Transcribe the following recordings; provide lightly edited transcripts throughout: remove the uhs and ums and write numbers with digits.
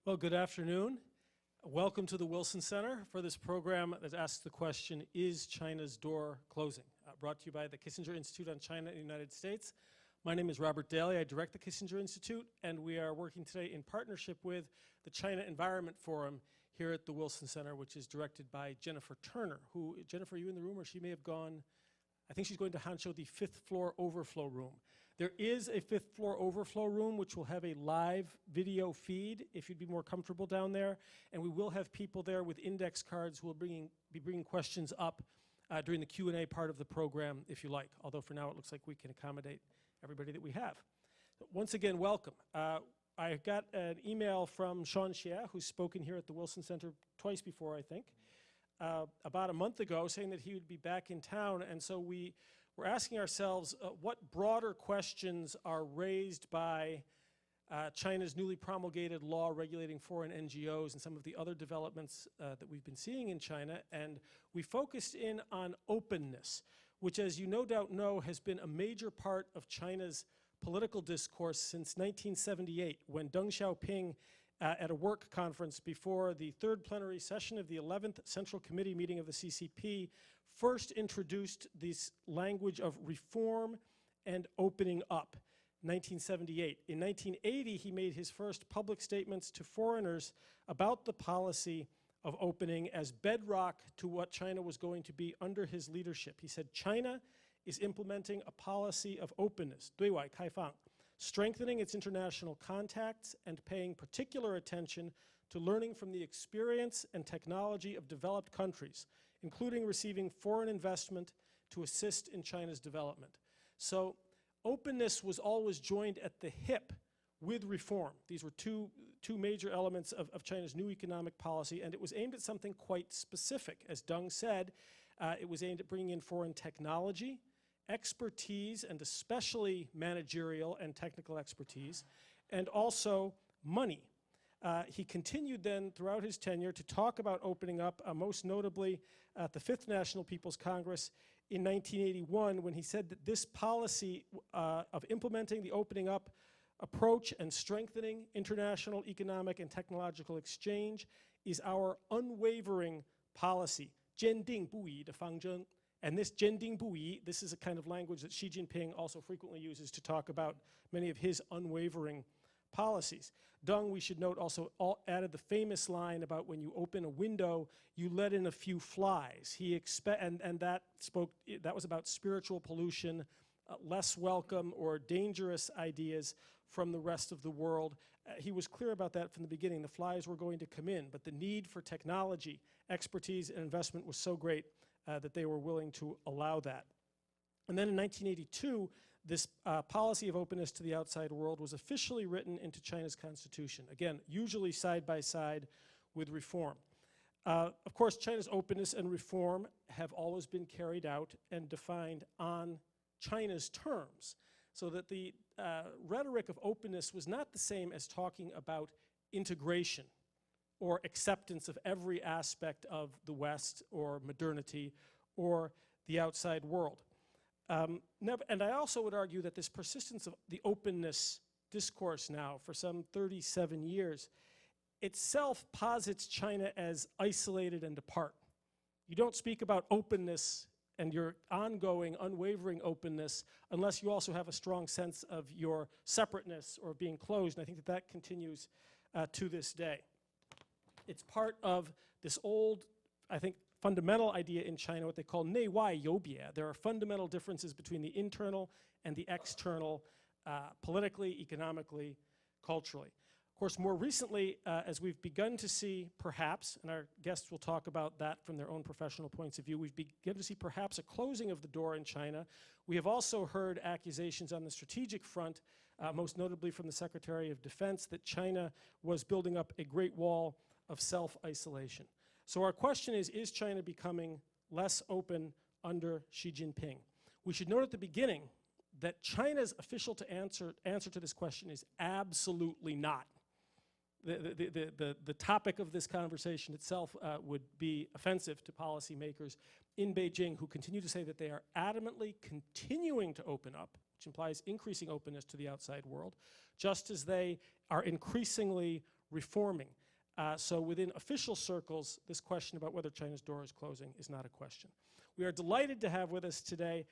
Well, good afternoon. Welcome to the Wilson Center for this program that asks the question, is China's door closing? Brought to you by the Kissinger Institute on China in the United States. My name is Robert Daly. I direct the Kissinger Institute, and we are working today in partnership with the China Environment Forum here at the Wilson Center, which is directed by Jennifer Turner, who, Jennifer, are you in the room, or she may have gone? I think she's going to Hanzhou, the fifth floor overflow room. There is a fifth floor overflow room which will have a live video feed if you'd be more comfortable down there. And we will have people there with index cards who will be bringing questions up during the Q&A part of the program if you like. Although for now it looks like we can accommodate everybody that we have. So once again, welcome. I got an email from Sean Xie, who's spoken here at the Wilson Center twice before, I think. About a month ago, saying that he would be back in town, and so we're asking ourselves what broader questions are raised by China's newly promulgated law regulating foreign NGOs and some of the other developments that we've been seeing in China, and we focused in on openness, which, as you no doubt know, has been a major part of China's political discourse since 1978, when Deng Xiaoping at a work conference before the third plenary session of the 11th Central Committee meeting of the CCP first introduced this language of reform and opening up, 1978. In 1980, he made his first public statements to foreigners about the policy of opening as bedrock to what China was going to be under his leadership. He said, China is implementing a policy of openness, 对外开放, strengthening its international contacts and paying particular attention to learning from the experience and technology of developed countries, including receiving foreign investment to assist in China's development. So openness was always joined at the hip with reform. These were two major elements of China's new economic policy, and it was aimed at something quite specific. As Deng said, it was aimed at bringing in foreign technology, expertise, and especially managerial and technical expertise, and also money. He continued then throughout his tenure to talk about opening up, most notably at the Fifth National People's Congress in 1981, when he said that this policy of implementing the opening up approach and strengthening international economic and technological exchange is our unwavering policy, 坚定不移的方针. And this 坚定不移, this is a kind of language that Xi Jinping also frequently uses to talk about many of his unwavering policies. Deng, we should note, also added the famous line about when you open a window, you let in a few flies. And that was about spiritual pollution, less welcome or dangerous ideas from the rest of the world. He was clear about that from the beginning. The flies were going to come in, but the need for technology, expertise, and investment was so great that they were willing to allow that. And then in 1982, this policy of openness to the outside world was officially written into China's constitution. Again, usually side by side with reform. Of course, China's openness and reform have always been carried out and defined on China's terms, so that the rhetoric of openness was not the same as talking about integration or acceptance of every aspect of the West or modernity or the outside world. And I also would argue that this persistence of the openness discourse now for some 37 years itself posits China as isolated and apart. You don't speak about openness and your ongoing, unwavering openness unless you also have a strong sense of your separateness or being closed, and I think that continues to this day. It's part of this old, I think, fundamental idea in China, what they call 内外有别. There are fundamental differences between the internal and the external, politically, economically, culturally. Of course, more recently, as we've begun to see, perhaps, and our guests will talk about that from their own professional points of view, we've begun to see perhaps a closing of the door in China. We have also heard accusations on the strategic front, most notably from the Secretary of Defense, that China was building up a great wall of self-isolation. So our question is China becoming less open under Xi Jinping? We should note at the beginning that China's official answer to this question is absolutely not. The topic of this conversation itself would be offensive to policymakers in Beijing, who continue to say that they are adamantly continuing to open up, which implies increasing openness to the outside world, just as they are increasingly reforming. So within official circles, this question about whether China's door is closing is not a question. We are delighted to have with us today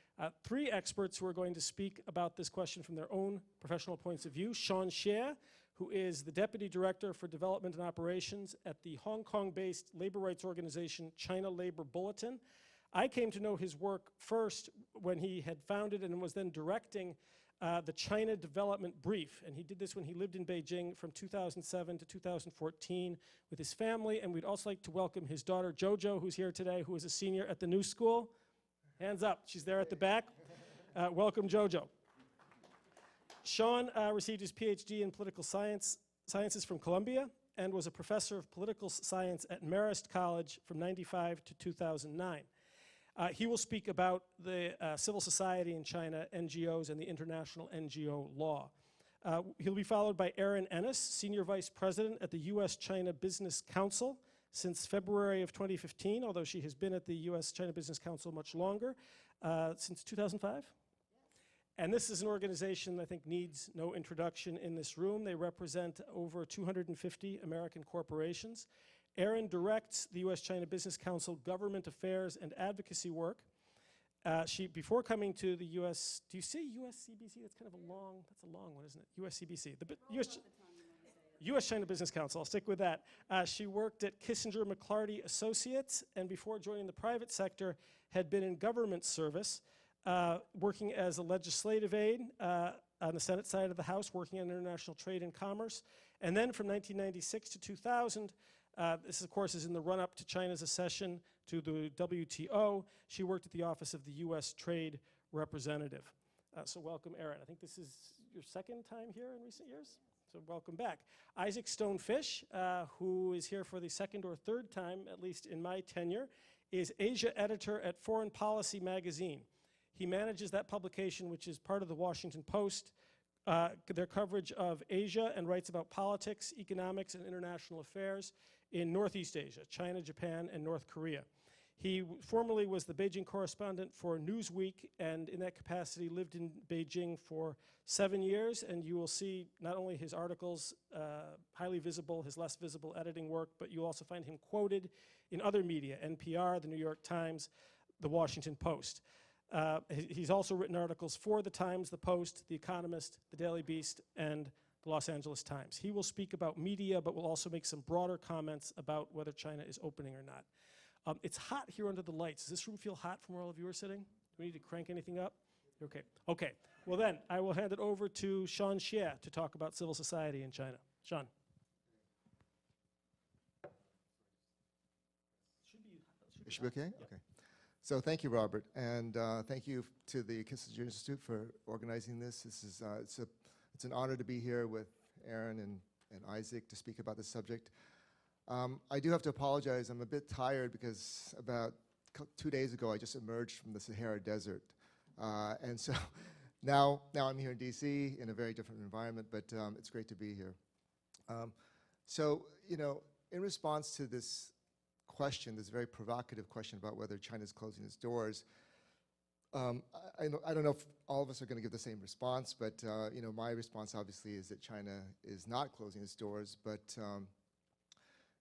3 experts who are going to speak about this question from their own professional points of view. Sean Xie, who is the Deputy Director for Development and Operations at the Hong Kong-based labor rights organization China Labor Bulletin. I came to know his work first when he had founded and was then directing the China Development Brief, and he did this when he lived in Beijing from 2007 to 2014 with his family. And we'd also like to welcome his daughter Jojo, who's here today, who is a senior at the New School. Hands up, she's there at the back. Welcome, Jojo. Sean received his PhD in political sciences from Columbia and was a professor of political science at Marist College from 1995 to 2009. He will speak about the civil society in China, NGOs, and the international NGO law. He'll be followed by Erin Ennis, Senior Vice President at the U.S.-China Business Council since February of 2015, although she has been at the U.S.-China Business Council much longer, since 2005. And this is an organization I think needs no introduction in this room. They represent over 250 American corporations. Erin directs the U.S.-China Business Council government affairs and advocacy work. Before coming to the U.S., do you say USCBC? That's kind of a long one, isn't it? USCBC, U.S.-China Business Council, I'll stick with that. She worked at Kissinger McClarty Associates, and before joining the private sector, had been in government service, working as a legislative aide on the Senate side of the House, working on international trade and commerce. And then from 1996 to 2000, this, of course, is in the run-up to China's accession to the WTO. She worked at the Office of the U.S. Trade Representative. So welcome, Erin. I think this is your second time here in recent years, so welcome back. Isaac Stone-Fish, who is here for the second or third time, at least in my tenure, is Asia editor at Foreign Policy magazine. He manages that publication, which is part of the Washington Post, their coverage of Asia, and writes about politics, economics, and international affairs in Northeast Asia, China, Japan, and North Korea. He formerly was the Beijing correspondent for Newsweek, and in that capacity lived in Beijing for 7 years. And you will see not only his articles, highly visible, his less visible editing work, but you'll also find him quoted in other media, NPR, the New York Times, the Washington Post. He's also written articles for the Times, the Post, the Economist, the Daily Beast, and the Los Angeles Times. He will speak about media, but will also make some broader comments about whether China is opening or not. It's hot here under the lights. Does this room feel hot from where all of you are sitting? Do we need to crank anything up? Okay. Okay. Well then, I will hand it over to Sean Xie to talk about civil society in China. Sean. It should be okay? Yeah. Okay. So thank you, Robert, and thank you to the Kissinger Institute for organizing this. This is it's an honor to be here with Erin and Isaac to speak about this subject. I do have to apologize. I'm a bit tired because about 2 days ago I just emerged from the Sahara Desert, and so now I'm here in DC in a very different environment. But it's great to be here. So in response to this question, this very provocative question about whether China's closing its doors, I don't know if all of us are going to give the same response, but my response obviously is that China is not closing its doors, but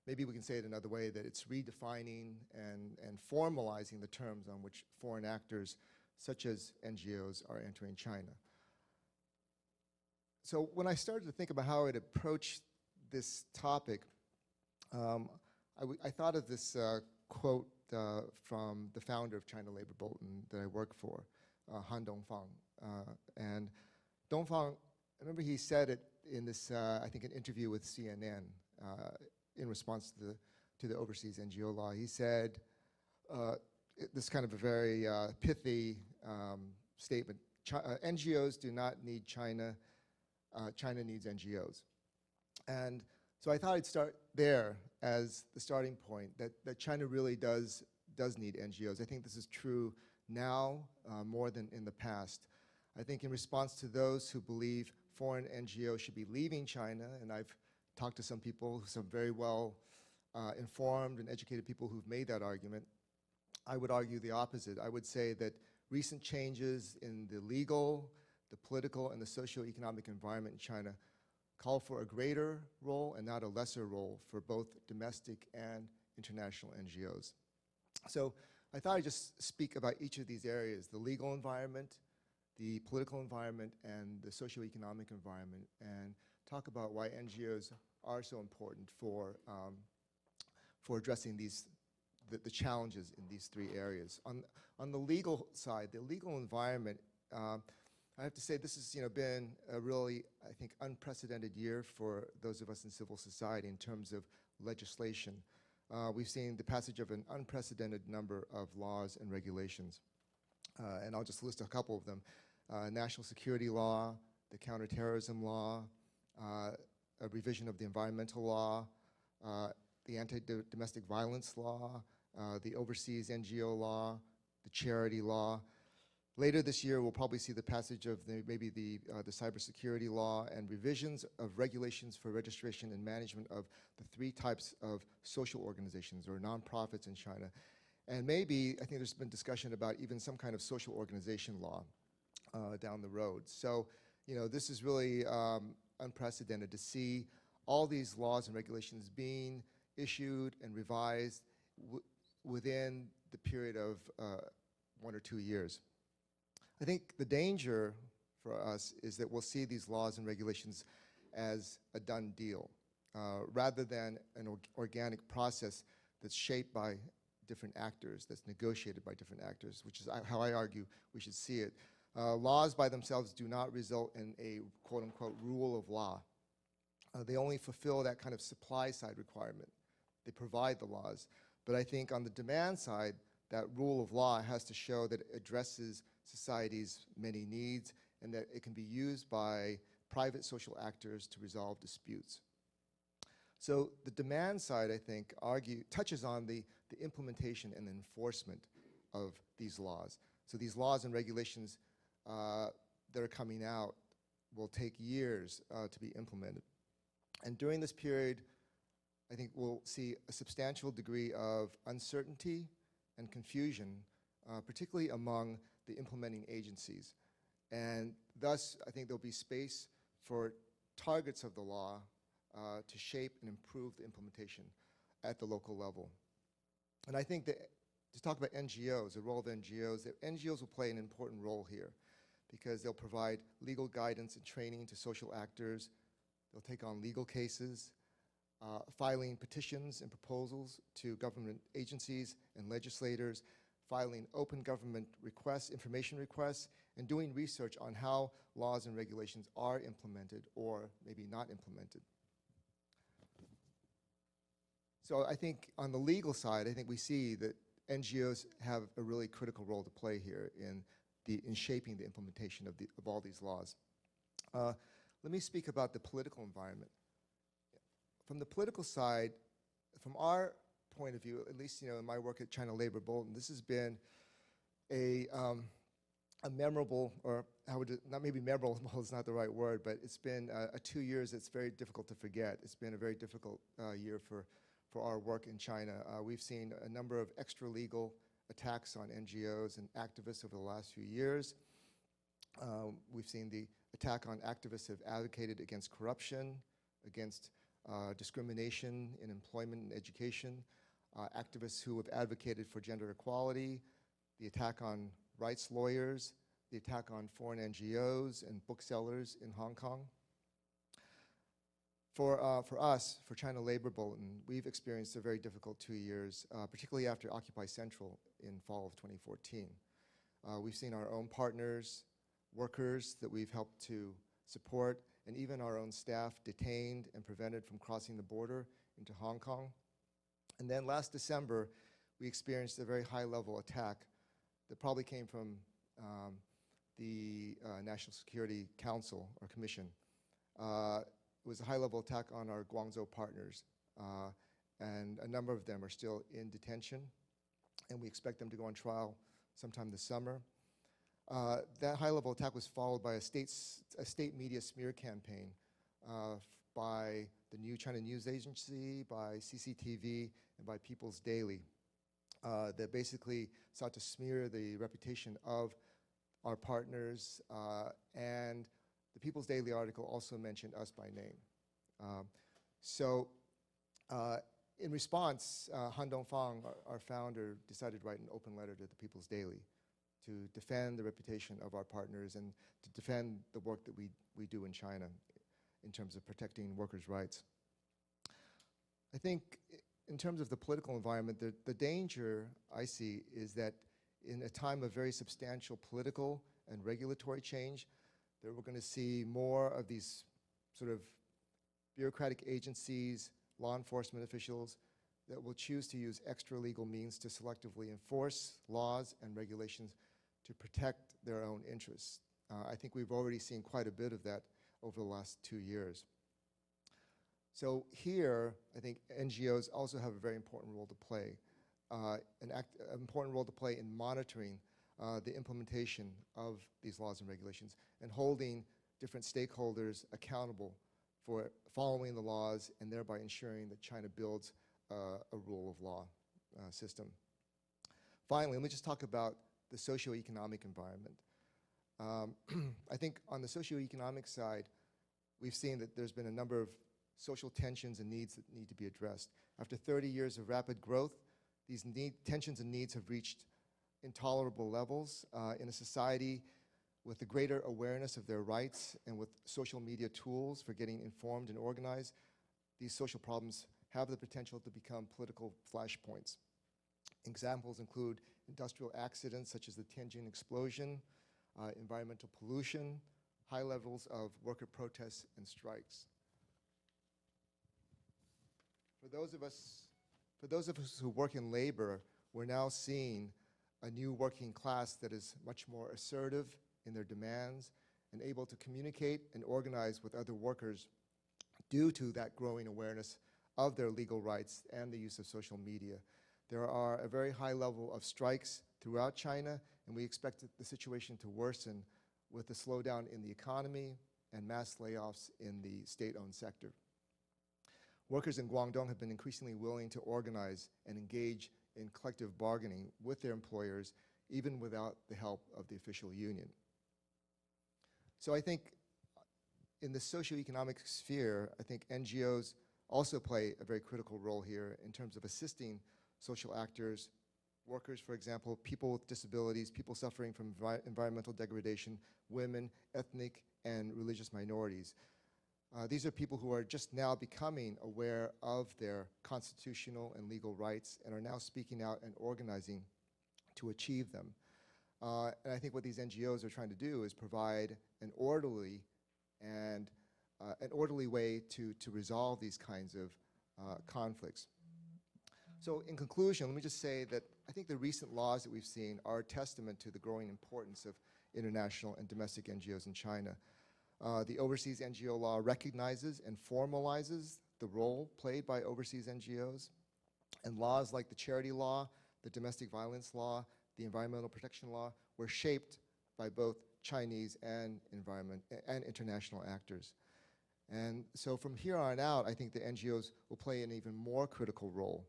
maybe we can say it another way, that it's redefining and formalizing the terms on which foreign actors such as NGOs are entering China. So when I started to think about how I'd approach this topic, I thought of this quote from the founder of China Labor Bulletin that I work for, Han Dongfang. And Dongfang, I remember he said it in this, I think, an interview with CNN in response to the overseas NGO law. He said, this kind of a very pithy statement, NGOs do not need China, China needs NGOs. And so I thought I'd start there as the starting point, that China really does need NGOs. I think this is true now more than in the past. I think in response to those who believe foreign NGOs should be leaving China, and I've talked to some people, some very well informed and educated people who've made that argument, I would argue the opposite. I would say that recent changes in the legal, the political, and the socio-economic environment in China call for a greater role and not a lesser role for both domestic and international NGOs. So I thought I'd just speak about each of these areas, the legal environment, the political environment, and the socioeconomic environment, and talk about why NGOs are so important for addressing the challenges in these three areas. On the legal side, the legal environment, I have to say this has been a really, I think, unprecedented year for those of us in civil society in terms of legislation. We've seen the passage of an unprecedented number of laws and regulations. And I'll just list a couple of them. National security law, the counterterrorism law, a revision of the environmental law, the anti-domestic violence law, the overseas NGO law, the charity law. Later this year, we'll probably see the passage of maybe the cybersecurity law and revisions of regulations for registration and management of the 3 types of social organizations or nonprofits in China. And maybe, I think there's been discussion about even some kind of social organization law down the road. So, this is really unprecedented to see all these laws and regulations being issued and revised within the period of 1 or 2 years. I think the danger for us is that we'll see these laws and regulations as a done deal, rather than an organic process that's shaped by different actors, that's negotiated by different actors, which is how I argue we should see it. Laws by themselves do not result in a quote-unquote rule of law. They only fulfill that kind of supply side requirement. They provide the laws. But I think on the demand side, that rule of law has to show that it addresses society's many needs and that it can be used by private social actors to resolve disputes. So the demand side, I think, touches on the implementation and enforcement of these laws. So these laws and regulations that are coming out will take years to be implemented. And during this period, I think we'll see a substantial degree of uncertainty and confusion, particularly among the implementing agencies. And thus, I think there'll be space for targets of the law to shape and improve the implementation at the local level. And I think that to talk about NGOs, the role of NGOs, that NGOs will play an important role here because they'll provide legal guidance and training to social actors. They'll take on legal cases, filing petitions and proposals to government agencies and legislators, filing open government requests, information requests, and doing research on how laws and regulations are implemented or maybe not implemented. So I think on the legal side, I think we see that NGOs have a really critical role to play here in shaping the implementation of all these laws. Let me speak about the political environment. From the political side, from our point of view, at least in my work at China Labor Bulletin, this has been a memorable, or how would it, not maybe memorable is not the right word, but it's been 2 years that's very difficult to forget. It's been a very difficult year for our work in China. We've seen a number of extra-legal attacks on NGOs and activists over the last few years. We've seen the attack on activists who have advocated against corruption, against discrimination in employment and education, activists who have advocated for gender equality, the attack on rights lawyers, the attack on foreign NGOs and booksellers in Hong Kong. For us, for China Labor Bulletin, we've experienced a very difficult 2 years, particularly after Occupy Central in fall of 2014. We've seen our own partners, workers that we've helped to support, and even our own staff detained and prevented from crossing the border into Hong Kong. And then last December, we experienced a very high-level attack that probably came from the National Security Council or Commission. It was a high-level attack on our Guangzhou partners, and a number of them are still in detention, and we expect them to go on trial sometime this summer. That high-level attack was followed by a state media smear campaign by the New China News Agency, by CCTV, and by People's Daily that basically sought to smear the reputation of our partners, and the People's Daily article also mentioned us by name. So in response, Han Dongfang, our founder, decided to write an open letter to the People's Daily to defend the reputation of our partners and to defend the work that we do in China in terms of protecting workers' rights. I think in terms of the political environment, the danger I see is that in a time of very substantial political and regulatory change, that we're going to see more of these sort of bureaucratic agencies, law enforcement officials that will choose to use extra legal means to selectively enforce laws and regulations to protect their own interests. I think we've already seen quite a bit of that over the last 2 years. So here, I think NGOs also have a very important role to play, an important role to play in monitoring the implementation of these laws and regulations and holding different stakeholders accountable for following the laws and thereby ensuring that China builds a rule of law system. Finally, let me just talk about the socioeconomic environment. I think on the socioeconomic side, we've seen that there's been a number of social tensions and needs that need to be addressed. After 30 years of rapid growth, these tensions and needs have reached intolerable levels in a society with a greater awareness of their rights and with social media tools for getting informed and organized. These social problems have the potential to become political flashpoints. Examples include industrial accidents such as the Tianjin explosion, environmental pollution, high levels of worker protests and strikes. For those of us who work in labor, we're now seeing a new working class that is much more assertive in their demands and able to communicate and organize with other workers due to that growing awareness of their legal rights and the use of social media. There are a very high level of strikes throughout China, and we expect the situation to worsen with the slowdown in the economy and mass layoffs in the state-owned sector. Workers in Guangdong have been increasingly willing to organize and engage in collective bargaining with their employers, even without the help of the official union. So I think in the socioeconomic sphere, I think NGOs also play a very critical role here in terms of assisting social actors, workers, for example, people with disabilities, people suffering from environmental degradation, women, ethnic and religious minorities. These are people who are just now becoming aware of their constitutional and legal rights and are now speaking out and organizing to achieve them. And I think what these NGOs are trying to do is provide an orderly way to resolve these kinds of conflicts. So in conclusion, let me just say that I think the recent laws that we've seen are a testament to the growing importance of international and domestic NGOs in China. The overseas NGO law recognizes and formalizes the role played by overseas NGOs, and laws like the charity law, the domestic violence law, the environmental protection law were shaped by both Chinese and international actors. And so from here on out, I think the NGOs will play an even more critical role,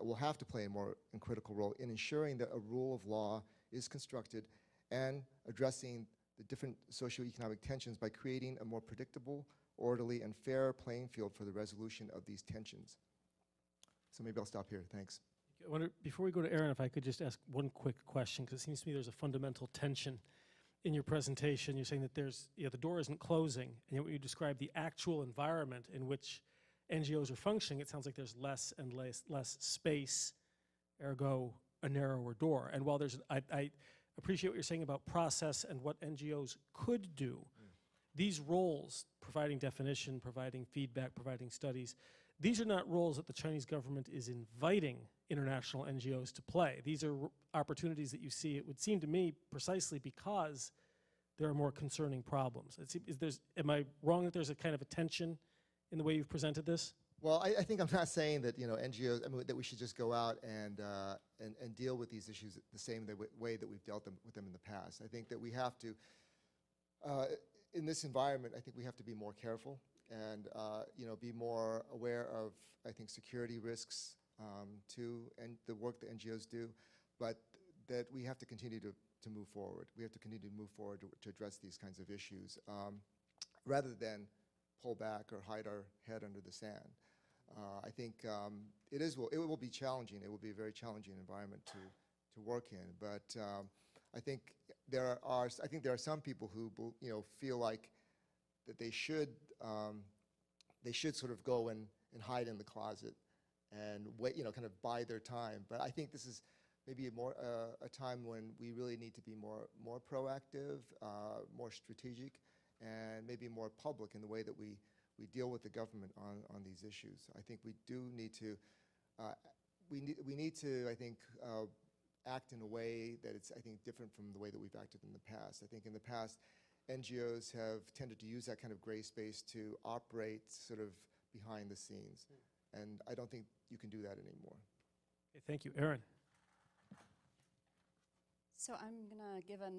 will have to play a more critical role in ensuring that a rule of law is constructed and addressing the different socioeconomic tensions by creating a more predictable, orderly, and fair playing field for the resolution of these tensions. So maybe I'll stop here. Thanks. I wonder, before we go to Aaron, if I could just ask one quick question, because it seems to me there's a fundamental tension in your presentation. You're saying that the door isn't closing, and yet when you describe the actual environment in which NGOs are functioning, it sounds like there's less and less space, ergo a narrower door. And while I appreciate what you're saying about process and what NGOs could do. These roles, providing definition, providing feedback, providing studies, these are not roles that the Chinese government is inviting international NGOs to play. These are opportunities that you see, it would seem to me, precisely because there are more concerning problems. Am I wrong that there's a kind of a tension in the way you've presented this? Well, I think I'm not saying that NGOs, that we should just go out and deal with these issues the same way that we've dealt with them in the past. I think that we have to, in this environment, I think we have to be more careful and be more aware of, I think, security risks too, and the work that NGOs do, but that we have to continue to move forward. We have to continue to move forward to address these kinds of issues, rather than pull back or hide our head under the sand. I think it will be challenging. It will be a very challenging environment to work in. But I think there are some people who feel like that they should sort of go and hide in the closet and wait, kind of bide their time. But I think this is maybe a time when we really need to be more proactive, more strategic, and maybe more public in the way that we deal with the government on these issues. I think we do need to I think act in a way that it's, I think, different from the way that we've acted in the past. I think in the past, NGOs have tended to use that kind of gray space to operate sort of behind the scenes. And I don't think you can do that anymore. Okay, thank you. Erin. So I'm going to give a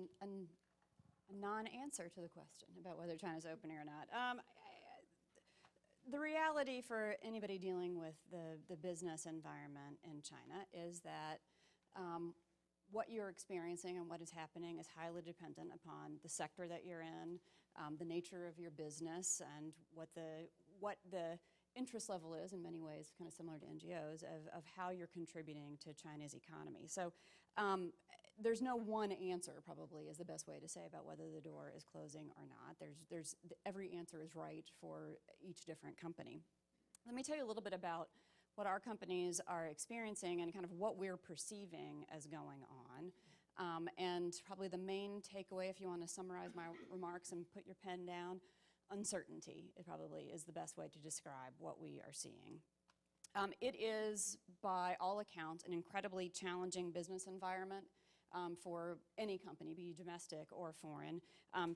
non-answer to the question about whether China's open or not. The reality for anybody dealing with the business environment in China is that what you're experiencing and what is happening is highly dependent upon the sector that you're in, the nature of your business, and what the interest level is, in many ways kind of similar to NGOs, of how you're contributing to China's economy. So there's no one answer, probably, is the best way to say about whether the door is closing or not. Every answer is right for each different company. Let me tell you a little bit about what our companies are experiencing and kind of what we're perceiving as going on. And probably the main takeaway, if you want to summarize my remarks and put your pen down, uncertainty, it probably is the best way to describe what we are seeing. It is, by all accounts, an incredibly challenging business environment for any company, be it domestic or foreign.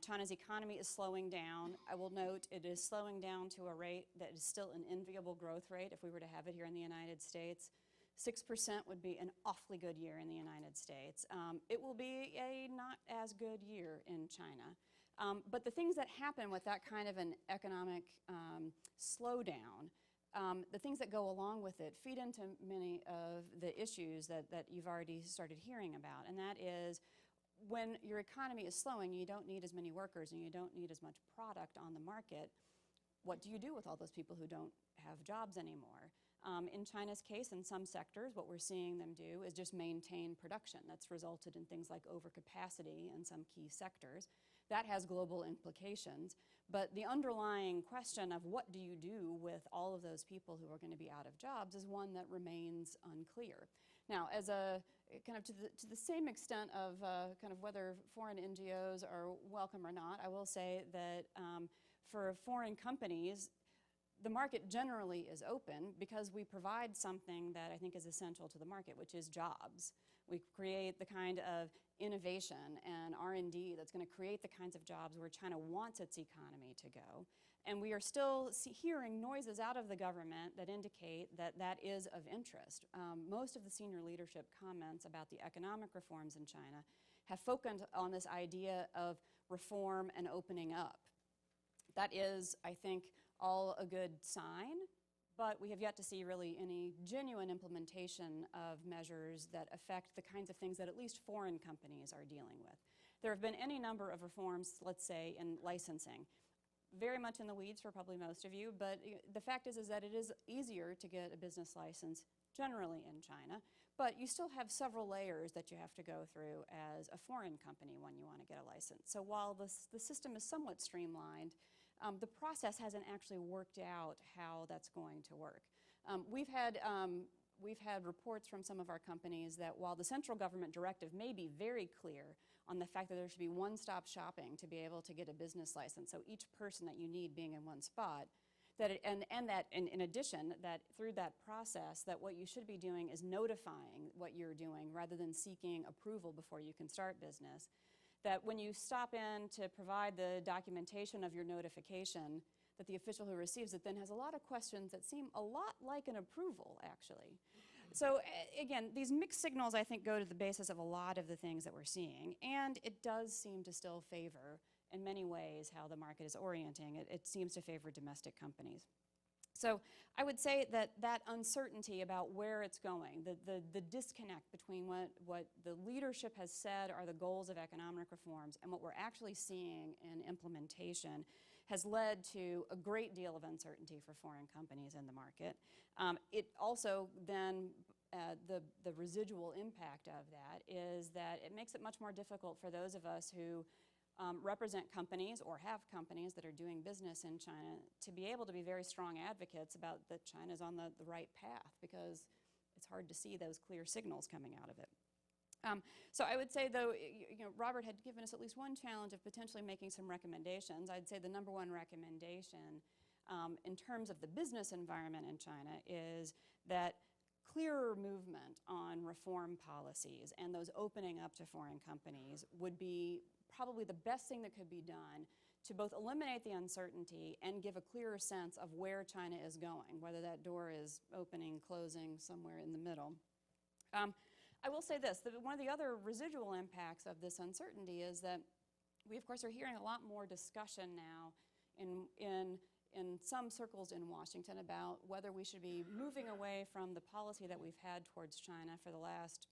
China's economy is slowing down. I will note it is slowing down to a rate that is still an enviable growth rate if we were to have it here in the United States. 6% would be an awfully good year in the United States. It will be a not as good year in China. But the things that happen with that kind of an economic slowdown, the things that go along with it feed into many of the issues that you've already started hearing about. And that is, when your economy is slowing, you don't need as many workers and you don't need as much product on the market. What do you do with all those people who don't have jobs anymore? In China's case, in some sectors, what we're seeing them do is just maintain production. That's resulted in things like overcapacity in some key sectors. That has global implications. But the underlying question of what do you do with all of those people who are going to be out of jobs is one that remains unclear. Now, as a kind of to the same extent of kind of whether foreign NGOs are welcome or not, I will say that for foreign companies, the market generally is open because we provide something that I think is essential to the market, which is jobs. We create the kind of innovation and R&D that's going to create the kinds of jobs where China wants its economy to go. And we are still hearing noises out of the government that indicate that that is of interest. Most of the senior leadership comments about the economic reforms in China have focused on this idea of reform and opening up. That is, I think, all a good sign, but we have yet to see really any genuine implementation of measures that affect the kinds of things that at least foreign companies are dealing with. There have been any number of reforms, let's say, in licensing. Very much in the weeds for probably most of you, but the fact is that it is easier to get a business license generally in China, but you still have several layers that you have to go through as a foreign company when you want to get a license. So while the system is somewhat streamlined, the process hasn't actually worked out how that's going to work. We've had reports from some of our companies that while the central government directive may be very clear on the fact that there should be one-stop shopping to be able to get a business license, so each person that you need being in one spot, and in addition, that through that process, that what you should be doing is notifying what you're doing rather than seeking approval before you can start business. That when you stop in to provide the documentation of your notification, that the official who receives it then has a lot of questions that seem a lot like an approval, actually. So again, these mixed signals, I think, go to the basis of a lot of the things that we're seeing, and it does seem to still favor, in many ways, how the market is orienting. It seems to favor domestic companies. So I would say that that uncertainty about where it's going, the disconnect between what the leadership has said are the goals of economic reforms and what we're actually seeing in implementation has led to a great deal of uncertainty for foreign companies in the market. It also then, the residual impact of that is that it makes it much more difficult for those of us who represent companies or have companies that are doing business in China to be able to be very strong advocates about that China's on the right path, because it's hard to see those clear signals coming out of it. So I would say, though, Robert had given us at least one challenge of potentially making some recommendations. I'd say the number one recommendation in terms of the business environment in China is that clearer movement on reform policies and those opening up to foreign companies would be probably the best thing that could be done to both eliminate the uncertainty and give a clearer sense of where China is going, whether that door is opening, closing, somewhere in the middle. I will say this, that one of the other residual impacts of this uncertainty is that we, of course, are hearing a lot more discussion now in some circles in Washington about whether we should be moving away from the policy that we've had towards China for the last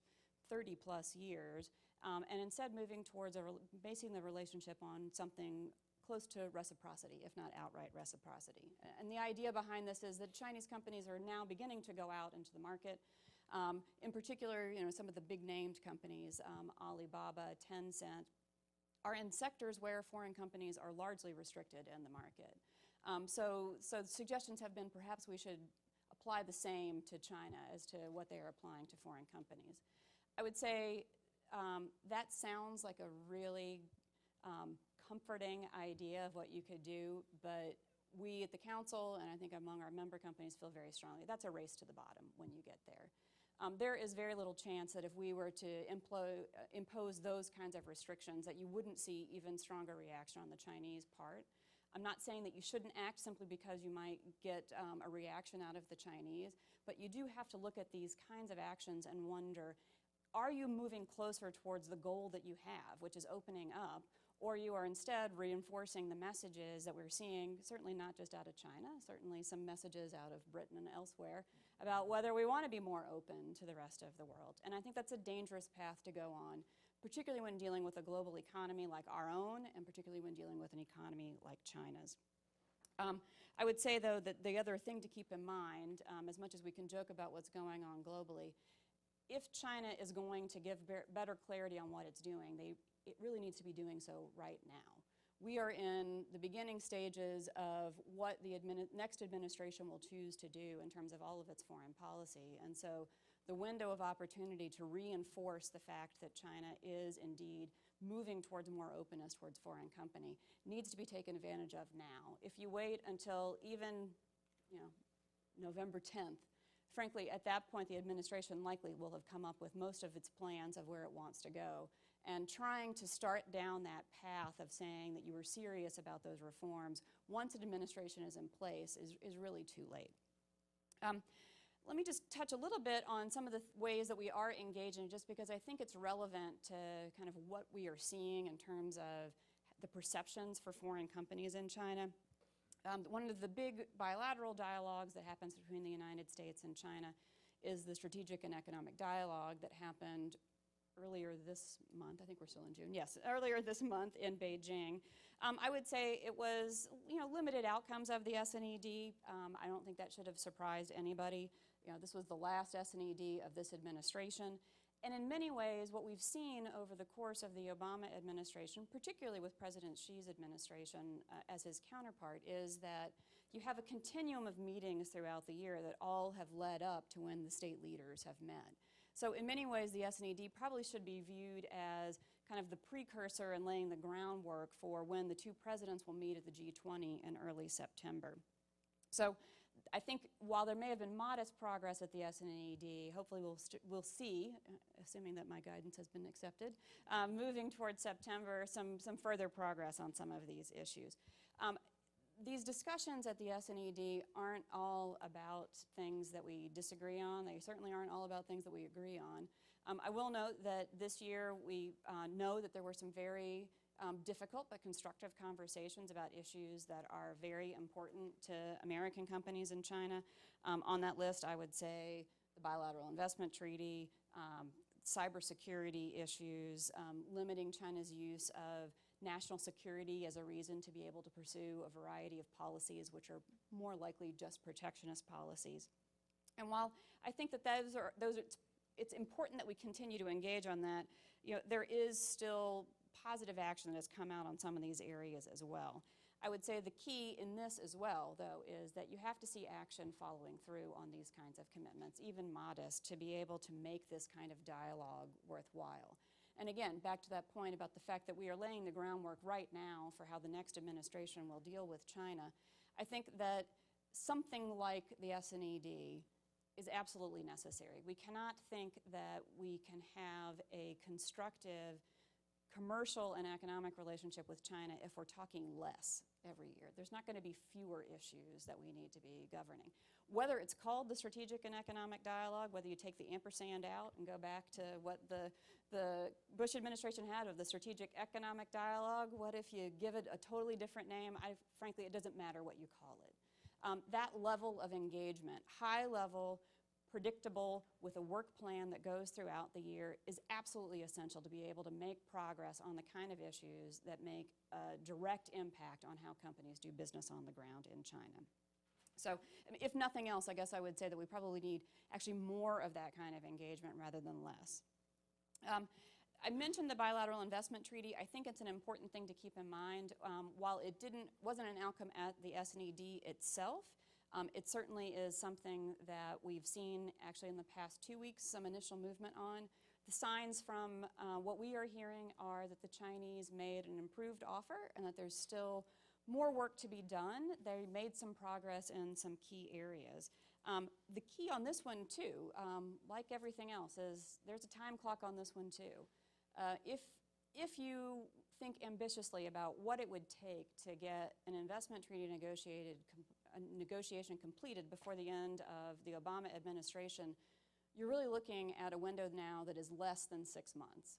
30 plus years, and instead moving towards basing the relationship on something close to reciprocity, if not outright reciprocity. And the idea behind this is that Chinese companies are now beginning to go out into the market. In particular, some of the big named companies, Alibaba, Tencent, are in sectors where foreign companies are largely restricted in the market. So suggestions have been perhaps we should apply the same to China as to what they are applying to foreign companies. I would say that sounds like a really comforting idea of what you could do, but we at the council, and I think among our member companies, feel very strongly that's a race to the bottom when you get there. There is very little chance that if we were to impose those kinds of restrictions that you wouldn't see even stronger reaction on the Chinese part. I'm not saying that you shouldn't act simply because you might get a reaction out of the Chinese, but you do have to look at these kinds of actions and wonder, are you moving closer towards the goal that you have, which is opening up, or you are instead reinforcing the messages that we're seeing, certainly not just out of China, certainly some messages out of Britain and elsewhere, about whether we want to be more open to the rest of the world. And I think that's a dangerous path to go on, particularly when dealing with a global economy like our own, and particularly when dealing with an economy like China's. I would say, though, that the other thing to keep in mind, as much as we can joke about what's going on globally, if China is going to give better clarity on what it's doing, it really needs to be doing so right now. We are in the beginning stages of what the next administration will choose to do in terms of all of its foreign policy. And so the window of opportunity to reinforce the fact that China is indeed moving towards more openness towards foreign company needs to be taken advantage of now. If you wait until even November 10th, frankly, at that point, the administration likely will have come up with most of its plans of where it wants to go. And trying to start down that path of saying that you were serious about those reforms once an administration is in place is really too late. Let me just touch a little bit on some of the ways that we are engaging, just because I think it's relevant to kind of what we are seeing in terms of the perceptions for foreign companies in China. One of the big bilateral dialogues that happens between the United States and China is the Strategic and Economic Dialogue that happened earlier this month. I think we're still in June. Yes, earlier this month in Beijing. I would say it was, limited outcomes of the SNED. I don't think that should have surprised anybody. This was the last SNED of this administration. And in many ways, what we've seen over the course of the Obama administration, particularly with President Xi's administration as his counterpart, is that you have a continuum of meetings throughout the year that all have led up to when the state leaders have met. So in many ways, the SNED probably should be viewed as kind of the precursor and laying the groundwork for when the two presidents will meet at the G20 in early September. So I think while there may have been modest progress at the SNED, hopefully we'll see, assuming that my guidance has been accepted, moving towards September, some further progress on some of these issues. These discussions at the SNED aren't all about things that we disagree on. They certainly aren't all about things that we agree on. I will note that this year we know that there were some very difficult but constructive conversations about issues that are very important to American companies in China. On that list, I would say the bilateral investment treaty, cybersecurity issues, limiting China's use of national security as a reason to be able to pursue a variety of policies which are more likely just protectionist policies. And while I think that it's important that we continue to engage on that, there is still positive action that has come out on some of these areas as well. I would say the key in this as well, though, is that you have to see action following through on these kinds of commitments, even modest, to be able to make this kind of dialogue worthwhile. And again, back to that point about the fact that we are laying the groundwork right now for how the next administration will deal with China, I think that something like the SNED is absolutely necessary. We cannot think that we can have a constructive commercial and economic relationship with China if we're talking less every year. There's not going to be fewer issues that we need to be governing. Whether it's called the strategic and economic dialogue, whether you take the ampersand out and go back to what the Bush administration had of the strategic economic dialogue, what if you give it a totally different name? Frankly, it doesn't matter what you call it. That level of engagement, high level, predictable, with a work plan that goes throughout the year, is absolutely essential to be able to make progress on the kind of issues that make a direct impact on how companies do business on the ground in China. So if nothing else, I guess I would say that we probably need actually more of that kind of engagement rather than less. I mentioned the bilateral investment treaty. I think it's an important thing to keep in mind. While it wasn't an outcome at the SNED itself, it certainly is something that we've seen actually in the past 2 weeks, some initial movement on. The signs from what we are hearing are that the Chinese made an improved offer and that there's still more work to be done. They made some progress in some key areas. The key on this one too, like everything else, is there's a time clock on this one too. If you think ambitiously about what it would take to get an investment treaty negotiation completed before the end of the Obama administration, you're really looking at a window now that is less than 6 months.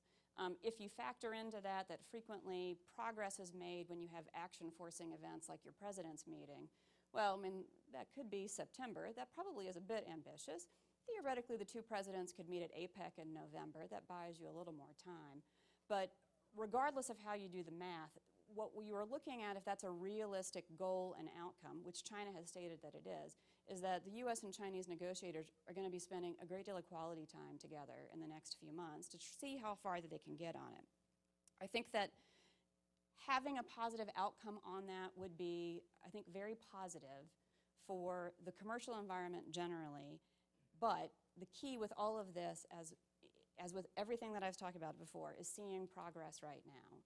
If you factor into that frequently progress is made when you have action-forcing events like your president's meeting, well, I mean, that could be September. That probably is a bit ambitious. Theoretically, the two presidents could meet at APEC in November. That buys you a little more time. But regardless of how you do the math, what you are looking at, if that's a realistic goal and outcome, which China has stated that it is that the US and Chinese negotiators are going to be spending a great deal of quality time together in the next few months to see how far that they can get on it. I think that having a positive outcome on that would be, I think, very positive for the commercial environment generally. But the key with all of this, as with everything that I've talked about before, is seeing progress right now.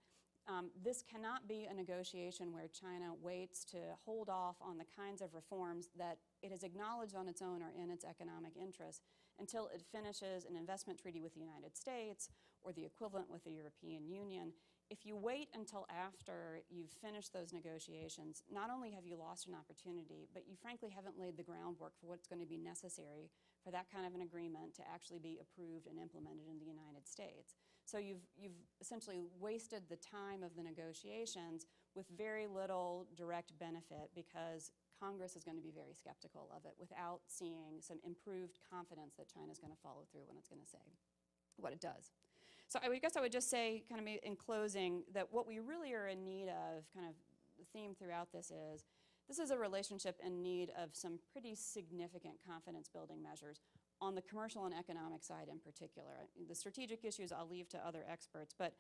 This cannot be a negotiation where China waits to hold off on the kinds of reforms that it has acknowledged on its own are in its economic interests until it finishes an investment treaty with the United States or the equivalent with the European Union. If you wait until after you've finished those negotiations, not only have you lost an opportunity, but you frankly haven't laid the groundwork for what's going to be necessary for that kind of an agreement to actually be approved and implemented in the United States. So you've essentially wasted the time of the negotiations with very little direct benefit because Congress is going to be very skeptical of it without seeing some improved confidence that China's going to follow through when it's going to say what it does. So I guess I would just say, kind of in closing, that what we really are in need of, kind of the theme throughout this is a relationship in need of some pretty significant confidence building measures on the commercial and economic side in particular. The strategic issues I'll leave to other experts, but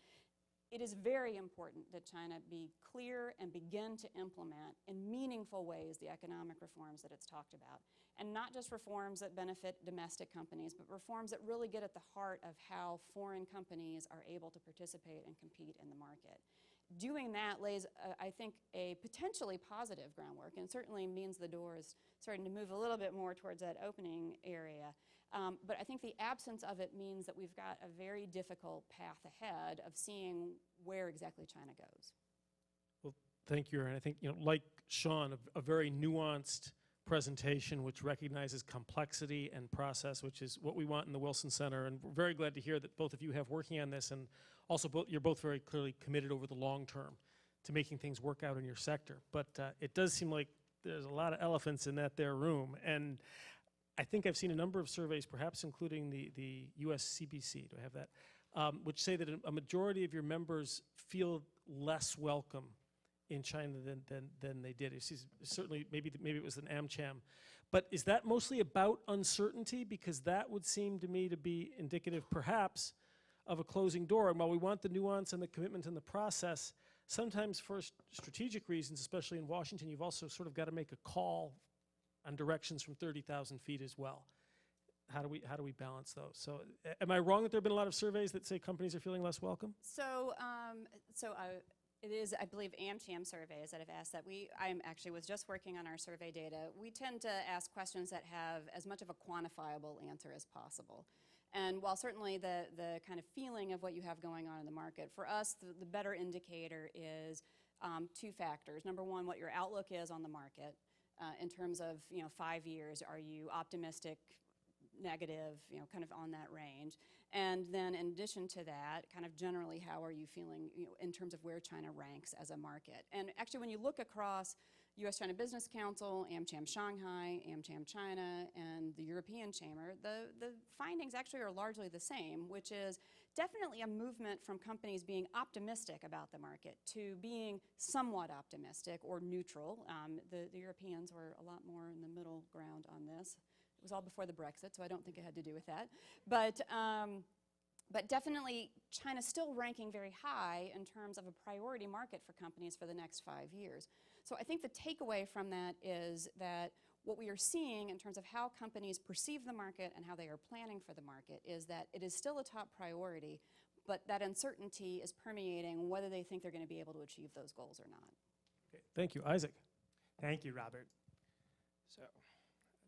it is very important that China be clear and begin to implement in meaningful ways the economic reforms that it's talked about. And not just reforms that benefit domestic companies, but reforms that really get at the heart of how foreign companies are able to participate and compete in the market. Doing that lays, I think, a potentially positive groundwork, and certainly means the door is starting to move a little bit more towards that opening area. But I think the absence of it means that we've got a very difficult path ahead of seeing where exactly China goes. Well, thank you, Erin. I think, like Sean, a very nuanced presentation which recognizes complexity and process, which is what we want in the Wilson Center. And we're very glad to hear that both of you have working on this, and also you're both very clearly committed over the long term to making things work out in your sector. But it does seem like there's a lot of elephants in that there room. And I think I've seen a number of surveys, perhaps including the US CBC, do I have that, which say that a majority of your members feel less welcome in China than they did. Certainly, maybe it was an AmCham. But is that mostly about uncertainty? Because that would seem to me to be indicative, perhaps, of a closing door. And while we want the nuance and the commitment in the process, sometimes for strategic reasons, especially in Washington, you've also sort of got to make a call on directions from 30,000 feet as well. How do we balance those? So, am I wrong that there have been a lot of surveys that say companies are feeling less welcome? It is, I believe, AmCham surveys that have asked that. I actually was just working on our survey data. We tend to ask questions that have as much of a quantifiable answer as possible. And while certainly the kind of feeling of what you have going on in the market, for us, the better indicator is two factors. Number one, what your outlook is on the market in terms of 5 years. Are you optimistic, negative, kind of on that range? And then in addition to that, kind of generally, how are you feeling in terms of where China ranks as a market? And actually, when you look across U.S.-China Business Council, AmCham Shanghai, AmCham China, and the European Chamber, the findings actually are largely the same, which is definitely a movement from companies being optimistic about the market to being somewhat optimistic or neutral. The Europeans were a lot more in the middle ground on this. It was all before the Brexit, so I don't think it had to do with that. But definitely, China's still ranking very high in terms of a priority market for companies for the next 5 years. So I think the takeaway from that is that what we are seeing in terms of how companies perceive the market and how they are planning for the market is that it is still a top priority, but that uncertainty is permeating whether they think they're going to be able to achieve those goals or not. Okay. Thank you. Isaac. Thank you, Robert. So,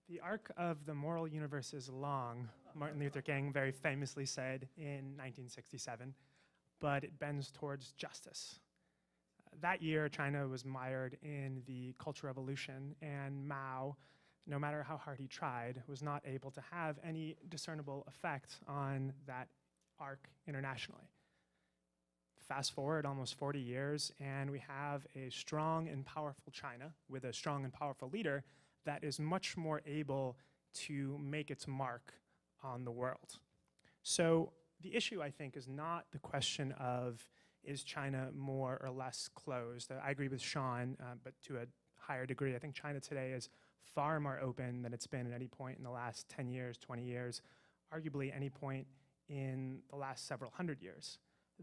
the arc of the moral universe is long, Martin Luther King very famously said in 1967, but it bends towards justice. That year, China was mired in the Cultural Revolution, and Mao, no matter how hard he tried, was not able to have any discernible effect on that arc internationally. Fast forward almost 40 years, and we have a strong and powerful China with a strong and powerful leader that is much more able to make its mark on the world. So the issue, I think, is not the question of is China more or less closed. I agree with Sean, but to a higher degree. I think China today is far more open than it's been at any point in the last 10 years, 20 years, arguably any point in the last several hundred years.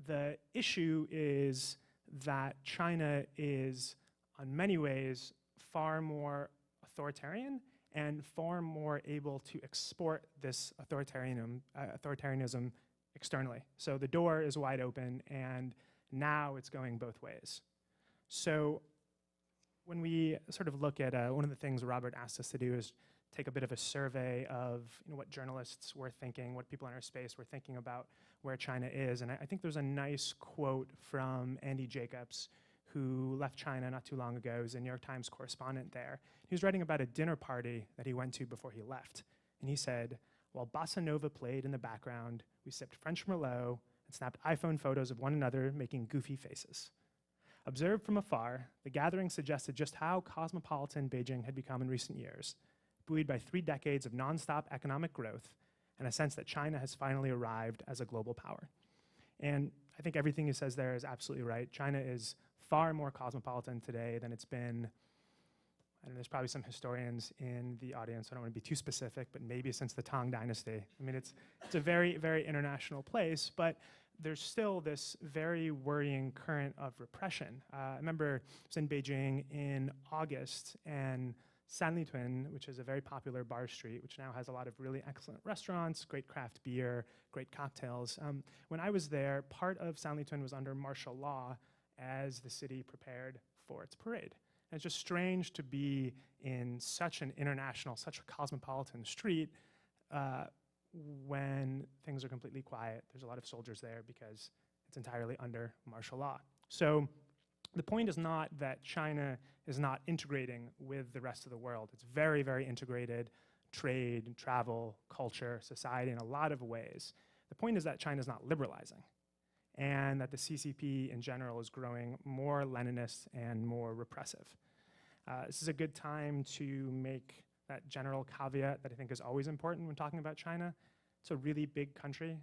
The issue is that China is, in many ways, far more authoritarian and far more able to export this authoritarianism externally. So the door is wide open, and now it's going both ways. So when we sort of look at one of the things Robert asked us to do is take a bit of a survey of what journalists were thinking, what people in our space were thinking about where China is. And I think there's a nice quote from Andy Jacobs, who left China not too long ago. He was a New York Times correspondent there. He was writing about a dinner party that he went to before he left. And he said, while bossa nova played in the background, we sipped French Merlot and snapped iPhone photos of one another making goofy faces. Observed from afar, the gathering suggested just how cosmopolitan Beijing had become in recent years, buoyed by 3 decades of nonstop economic growth and a sense that China has finally arrived as a global power. And I think everything he says there is absolutely right. China is far more cosmopolitan today than it's been. And there's probably some historians in the audience, I don't want to be too specific, but maybe since the Tang Dynasty. I mean, it's a very, very international place, but there's still this very worrying current of repression. I remember I was in Beijing in August, and Sanlitun, which is a very popular bar street, which now has a lot of really excellent restaurants, great craft beer, great cocktails. When I was there, part of Sanlitun was under martial law as the city prepared for its parade. And it's just strange to be in such an international, such a cosmopolitan street when things are completely quiet. There's a lot of soldiers there because it's entirely under martial law. So the point is not that China is not integrating with the rest of the world. It's very, very integrated, trade, travel, culture, society in a lot of ways. The point is that China's not liberalizing, and that the CCP in general is growing more Leninist and more repressive. This is a good time to make that general caveat that I think is always important when talking about China. It's a really big country.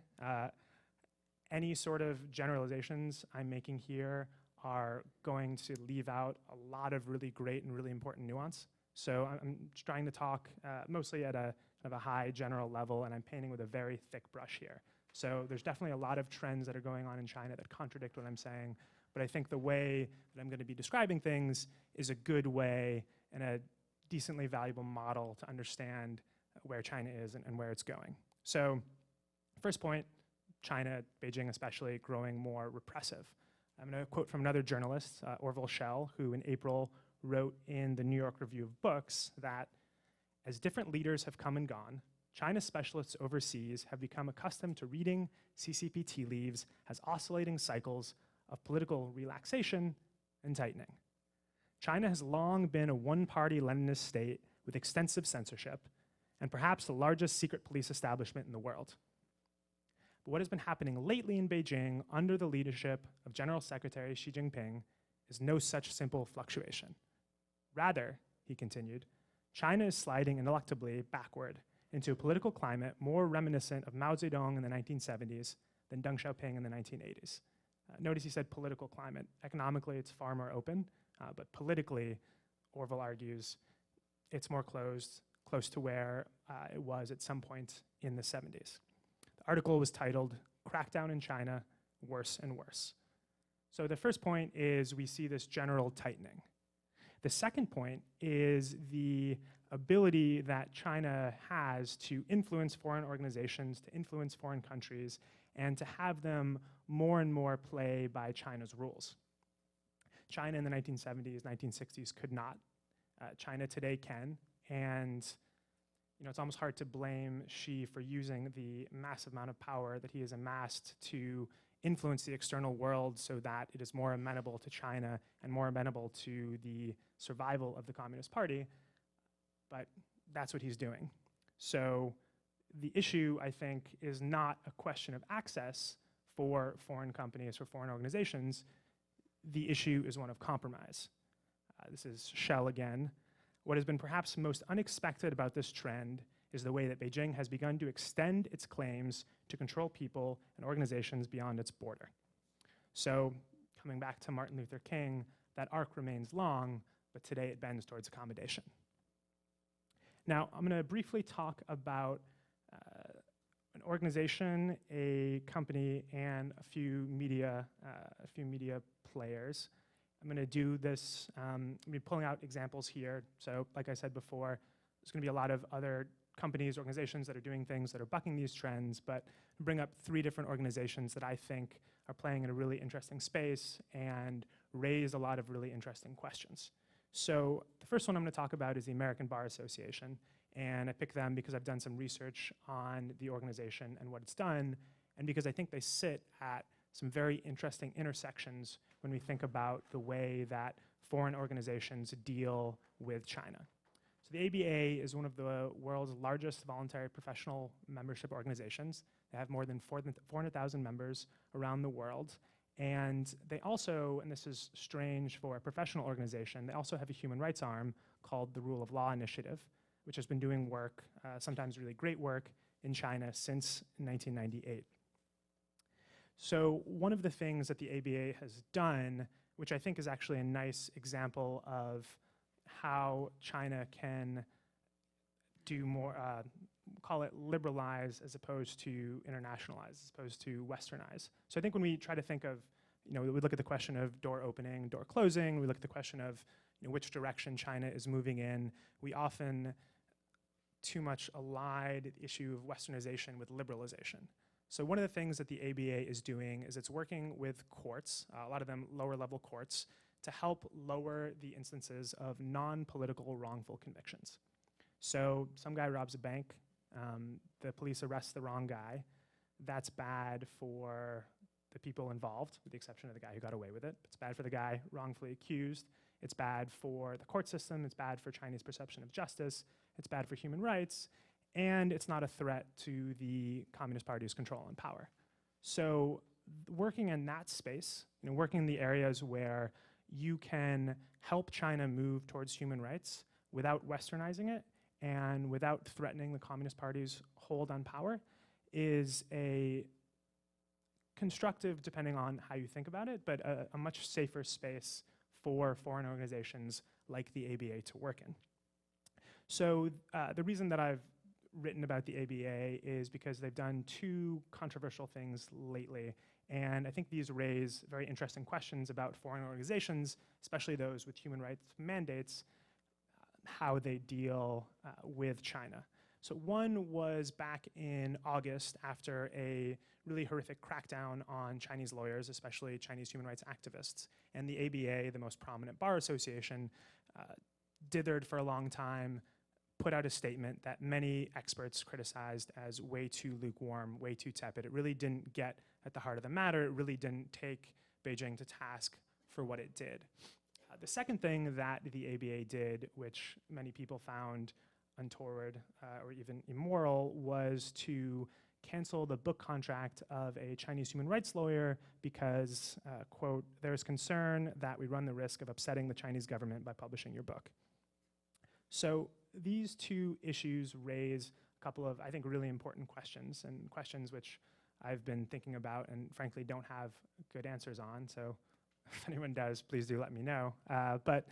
Any sort of generalizations I'm making here are going to leave out a lot of really great and really important nuance. So I'm trying to talk mostly at a kind of a high general level, and I'm painting with a very thick brush here. So there's definitely a lot of trends that are going on in China that contradict what I'm saying, but I think the way that I'm going to be describing things is a good way and a decently valuable model to understand where China is and where it's going. So first point, China, Beijing especially, growing more repressive. I'm going to quote from another journalist, Orville Schell, who in April wrote in the New York Review of Books that as different leaders have come and gone, China specialists overseas have become accustomed to reading CCP tea leaves as oscillating cycles of political relaxation and tightening. China has long been a one-party Leninist state with extensive censorship and perhaps the largest secret police establishment in the world. But what has been happening lately in Beijing under the leadership of General Secretary Xi Jinping is no such simple fluctuation. Rather, he continued, China is sliding ineluctably backward into a political climate more reminiscent of Mao Zedong in the 1970s than Deng Xiaoping in the 1980s. Notice he said political climate. Economically, it's far more open, but politically, Orville argues, it's more closed, close to where it was at some point in the 70s. The article was titled, Crackdown in China, Worse and Worse. So the first point is we see this general tightening. The second point is the ability that China has to influence foreign organizations, to influence foreign countries, and to have them more and more play by China's rules. China in the 1970s, 1960s could not. China today can, and it's almost hard to blame Xi for using the massive amount of power that he has amassed to influence the external world so that it is more amenable to China and more amenable to the survival of the Communist Party, but that's what he's doing. So the issue, I think, is not a question of access for foreign companies, for foreign organizations. The issue is one of compromise. This is Schell again. What has been perhaps most unexpected about this trend is the way that Beijing has begun to extend its claims to control people and organizations beyond its border. So, coming back to Martin Luther King, that arc remains long, but today it bends towards accommodation. Now, I'm going to briefly talk about an organization, a company, and a few media players. I'm going to do this, I'm going to be pulling out examples here. So, like I said before, there's going to be a lot of other companies, organizations that are doing things that are bucking these trends, but bring up 3 different organizations that I think are playing in a really interesting space and raise a lot of really interesting questions. So the first one I'm going to talk about is the American Bar Association, and I picked them because I've done some research on the organization and what it's done, and because I think they sit at some very interesting intersections when we think about the way that foreign organizations deal with China. So the ABA is one of the world's largest voluntary professional membership organizations. They have more than 400,000 members around the world. And they also, and this is strange for a professional organization, they also have a human rights arm called the Rule of Law Initiative, which has been doing work, sometimes really great work, in China since 1998. So one of the things that the ABA has done, which I think is actually a nice example of how China can do more, call it liberalize as opposed to internationalize, as opposed to westernize. So I think when we try to think of, we look at the question of door opening, door closing, we look at the question of which direction China is moving in, we often too much allied the issue of westernization with liberalization. So one of the things that the ABA is doing is it's working with courts, a lot of them lower level courts, to help lower the instances of non-political wrongful convictions. So some guy robs a bank, the police arrest the wrong guy. That's bad for the people involved, with the exception of the guy who got away with it. It's bad for the guy wrongfully accused. It's bad for the court system. It's bad for Chinese perception of justice. It's bad for human rights. And it's not a threat to the Communist Party's control and power. So working in that space, working in the areas where you can help China move towards human rights without westernizing it and without threatening the Communist Party's hold on power is a constructive depending on how you think about it, but a much safer space for foreign organizations like the ABA to work in. So the reason that I've written about the ABA is because they've done two controversial things lately, and I think these raise very interesting questions about foreign organizations, especially those with human rights mandates, how they deal with China. So one was back in August after a really horrific crackdown on Chinese lawyers, especially Chinese human rights activists. And the ABA, the most prominent bar association, dithered for a long time, put out a statement that many experts criticized as way too lukewarm, way too tepid. It really didn't get at the heart of the matter. It really didn't take Beijing to task for what it did. The second thing that the ABA did, which many people found untoward or even immoral, was to cancel the book contract of a Chinese human rights lawyer because, quote, "there's concern that we run the risk of upsetting the Chinese government by publishing your book." So these two issues raise a couple of, I think, really important questions, and questions which I've been thinking about and frankly don't have good answers on. So if anyone does, please do let me know. But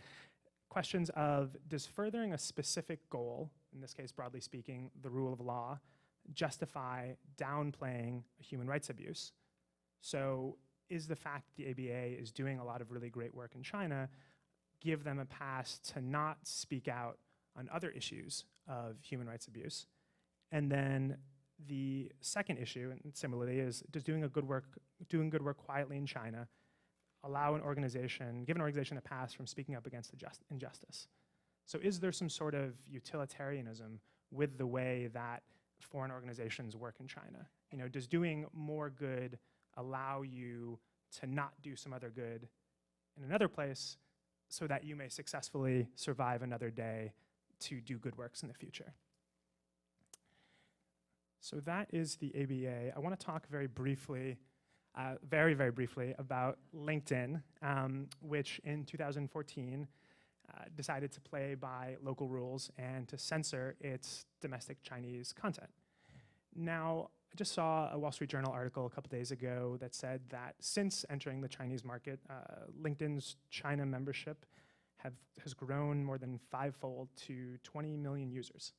questions of, does furthering a specific goal, in this case, broadly speaking, the rule of law, justify downplaying a human rights abuse? So is the fact that the ABA is doing a lot of really great work in China give them a pass to not speak out on other issues of human rights abuse? And then the second issue, and similarly, is does doing good work quietly in China allow an organization, give an organization a pass from speaking up against injustice? So is there some sort of utilitarianism with the way that foreign organizations work in China? You know, does doing more good allow you to not do some other good in another place so that you may successfully survive another day to do good works in the future? So that is the ABA. I want to talk very briefly, very briefly, about LinkedIn, which in 2014 decided to play by local rules and to censor its domestic Chinese content. Now, I just saw a Wall Street Journal article a couple days ago that said that since entering the Chinese market, LinkedIn's China membership has grown more than fivefold to 20 million users,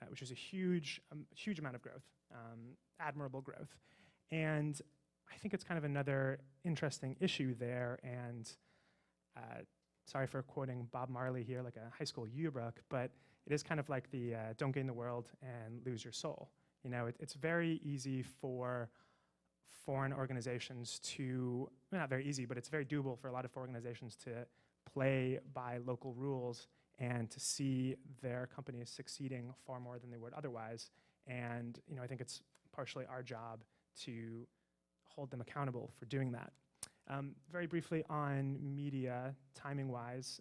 which is a huge amount of growth, admirable growth. And I think it's kind of another interesting issue there, and sorry for quoting Bob Marley here like a high school yearbook, but it is kind of like the don't gain the world and lose your soul. You know, it's very easy for foreign organizations to, well, not very easy, but it's very doable for a lot of organizations to play by local rules and to see their companies succeeding far more than they would otherwise. And, you know, I think it's partially our job to hold them accountable for doing that. Very briefly on media, timing-wise,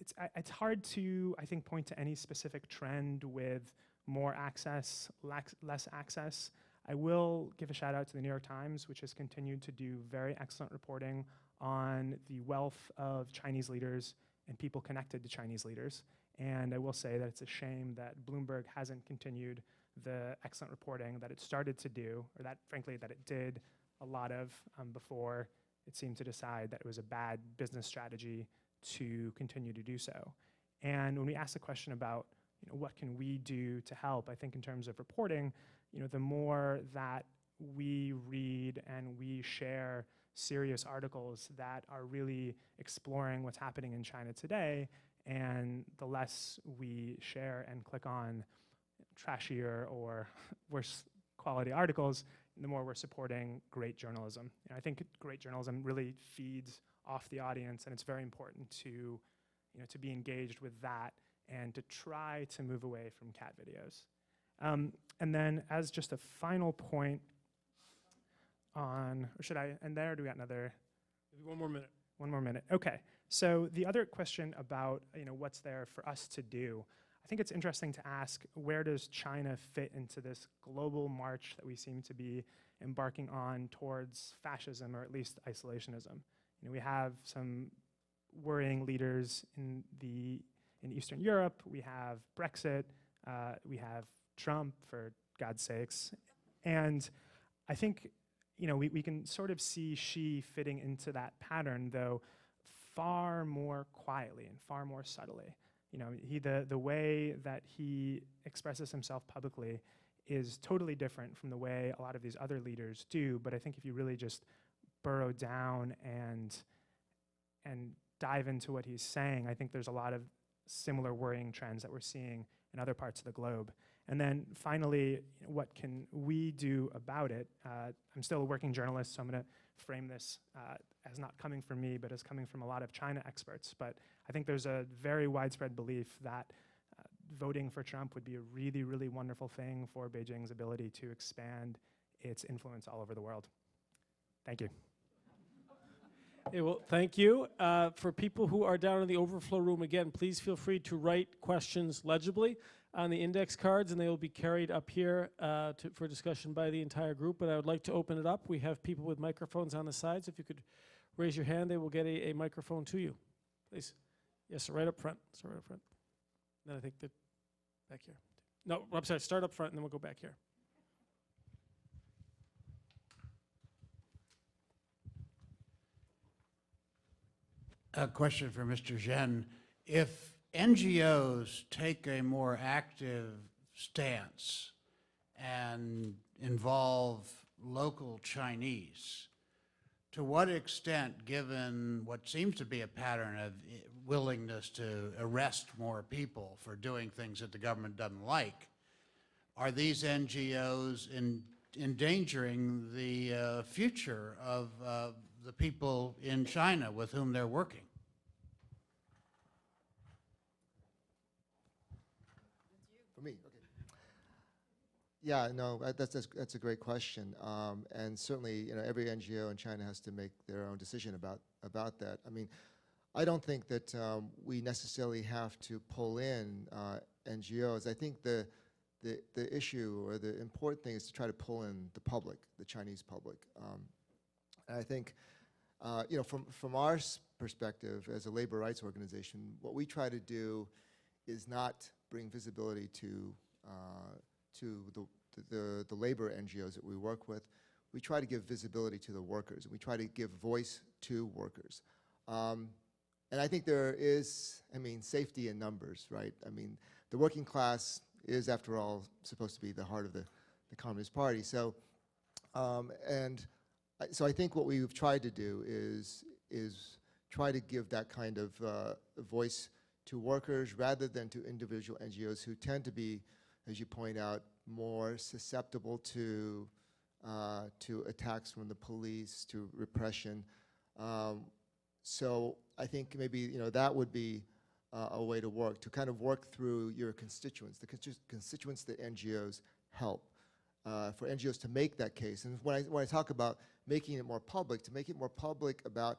it's hard to, I think, point to any specific trend with more access, less access. I will give a shout out to the New York Times, which has continued to do very excellent reporting on the wealth of Chinese leaders and people connected to Chinese leaders. And I will say that it's a shame that Bloomberg hasn't continued the excellent reporting that it started to do, or that, frankly, that it did a lot of before it seemed to decide that it was a bad business strategy to continue to do so. And when we ask the question about, you know, what can we do to help, I think in terms of reporting, you know, the more that we read and we share serious articles that are really exploring what's happening in China today, and the less we share and click on trashier or worse quality articles, the more we're supporting great journalism. And I think great journalism really feeds off the audience, and it's very important to, you know, to be engaged with that and to try to move away from cat videos. And then as just a final point on, or should I end there, or do we got another? Maybe one more minute. One more minute, okay. So the other question about, you know, what's there for us to do, I think it's interesting to ask, where does China fit into this global march that we seem to be embarking on towards fascism, or at least isolationism? You know, we have some worrying leaders in Eastern Europe. We have Brexit. We have Trump, for God's sakes. And I think, we can sort of see Xi fitting into that pattern, though far more quietly and far more subtly. The way that he expresses himself publicly is totally different from the way a lot of these other leaders do. But I think if you really just burrow down and dive into what he's saying, I think there's a lot of similar worrying trends that we're seeing in other parts of the globe. And then finally, what can we do about it? I'm still a working journalist, so I'm going to frame this as not coming from me, but as coming from a lot of China experts. But I think there's a very widespread belief that voting for Trump would be a really, really wonderful thing for Beijing's ability to expand its influence all over the world. Thank you. Okay, well, thank you. For people who are down in the overflow room, again, please feel free to write questions legibly on the index cards, and they will be carried up here for discussion by the entire group. But I would like to open it up. We have people with microphones on the sides. If you could raise your hand, they will get a microphone to you, please. Yes, right up front. So right up front. Then I think that back here. No, I'm sorry, start up front, and then we'll go back here. A question for Mr. Zhen. If NGOs take a more active stance and involve local Chinese, to what extent, given what seems to be a pattern of willingness to arrest more people for doing things that the government doesn't like, are these NGOs endangering the future of the people in China with whom they're working? For me, okay. Yeah, no, that's a great question, and certainly, every NGO in China has to make their own decision about that. I mean, I don't think that we necessarily have to pull in NGOs. I think the issue or the important thing is to try to pull in the public, the Chinese public. And I think, from our perspective as a labor rights organization, what we try to do is not bring visibility to the labor NGOs that we work with. We try to give visibility to the workers. We try to give voice to workers. And I think there is, safety in numbers, right? The working class is, after all, supposed to be the heart of the Communist Party. So, so I think what we've tried to do is try to give that kind of voice to workers rather than to individual NGOs who tend to be, as you point out, more susceptible to attacks from the police, to repression. So I think maybe that would be a way to work, to kind of work through your constituents, the constituents that NGOs help, for NGOs to make that case. And when I talk about making it more public, to make it more public about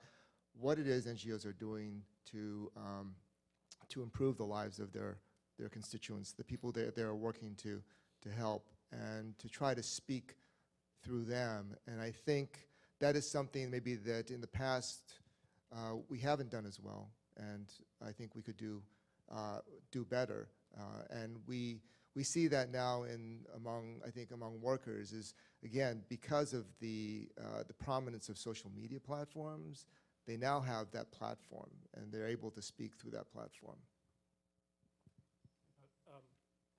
what it is NGOs are doing to improve the lives of their constituents, the people that they're working to help, and to try to speak through them. And I think that is something maybe that in the past we haven't done as well, and I think we could do better. And we see that now among workers is, again, because of the prominence of social media platforms, they now have that platform, and they're able to speak through that platform.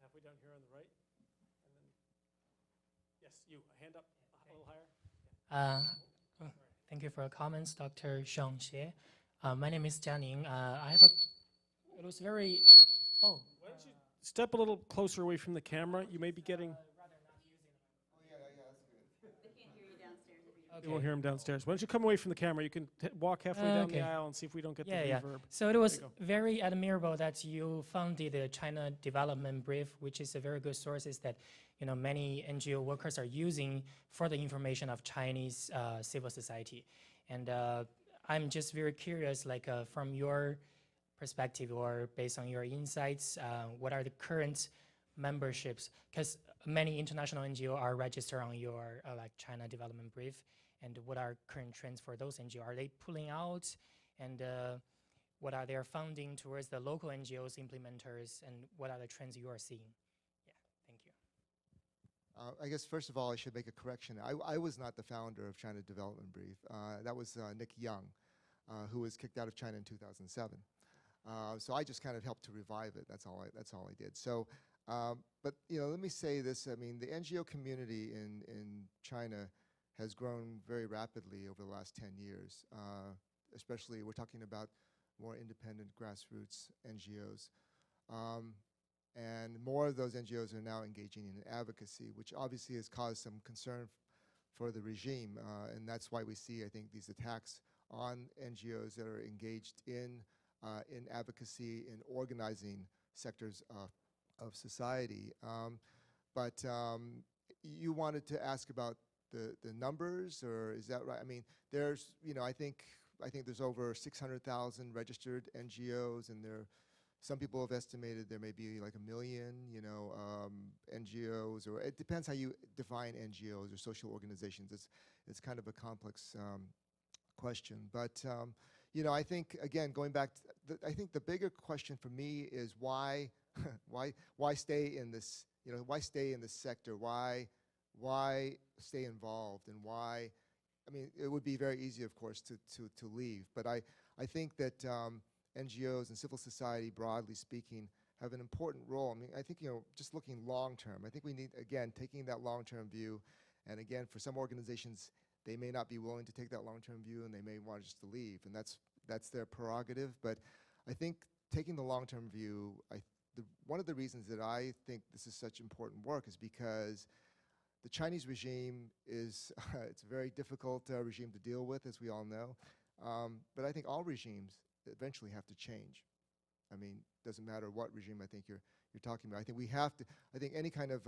Halfway down here on the right. And then, yes, you, a hand up a little higher. Thank you for your comments, Dr. Shang Xie. My name is Jianing. It was very, Why don't you step a little closer away from the camera? You may be getting... okay. You won't hear him downstairs. Why don't you come away from the camera? You can walk halfway down the aisle and see if we don't get the reverb. So it was very admirable that you founded the China Development Brief, which is a very good sources that many NGO workers are using for the information of Chinese civil society. And I'm just very curious, from your perspective or based on your insights, what are the current memberships? Because many international NGO are registered on your China Development Brief. And what are current trends for those NGO? Are they pulling out? And what are their funding towards the local NGOs implementers? And what are the trends you are seeing? Yeah, thank you. I guess first of all, I should make a correction. I was not the founder of China Development Brief. That was Nick Young, who was kicked out of China in 2007. So I just kind of helped to revive it. That's all I did. So, but let me say this. I mean, the NGO community in China has grown very rapidly over the last 10 years. Especially, we're talking about more independent grassroots NGOs. And more of those NGOs are now engaging in advocacy, which obviously has caused some concern for the regime. And that's why we see, I think, these attacks on NGOs that are engaged in advocacy, in organizing sectors of society. But you wanted to ask about the numbers, or is that right? I mean, there's, I think there's over 600,000 registered NGOs, and some people have estimated there may be like 1 million, NGOs, or it depends how you define NGOs or social organizations. It's kind of a complex question, but I think, again, going back, I think the bigger question for me is why stay in this, why stay in this sector? Why stay involved, and why? I mean, it would be very easy, of course, to leave, but I think that NGOs and civil society, broadly speaking, have an important role. I mean, I think, just looking long term, I think we need, again, taking that long-term view, and again, for some organizations, they may not be willing to take that long-term view, and they may want just to leave, and that's their prerogative. But I think taking the long-term view, one of the reasons that I think this is such important work is because the Chinese regime is, it's a very difficult regime to deal with, as we all know. But I think all regimes eventually have to change. I mean, doesn't matter what regime I think you're talking about. I think we have to, I think any kind of,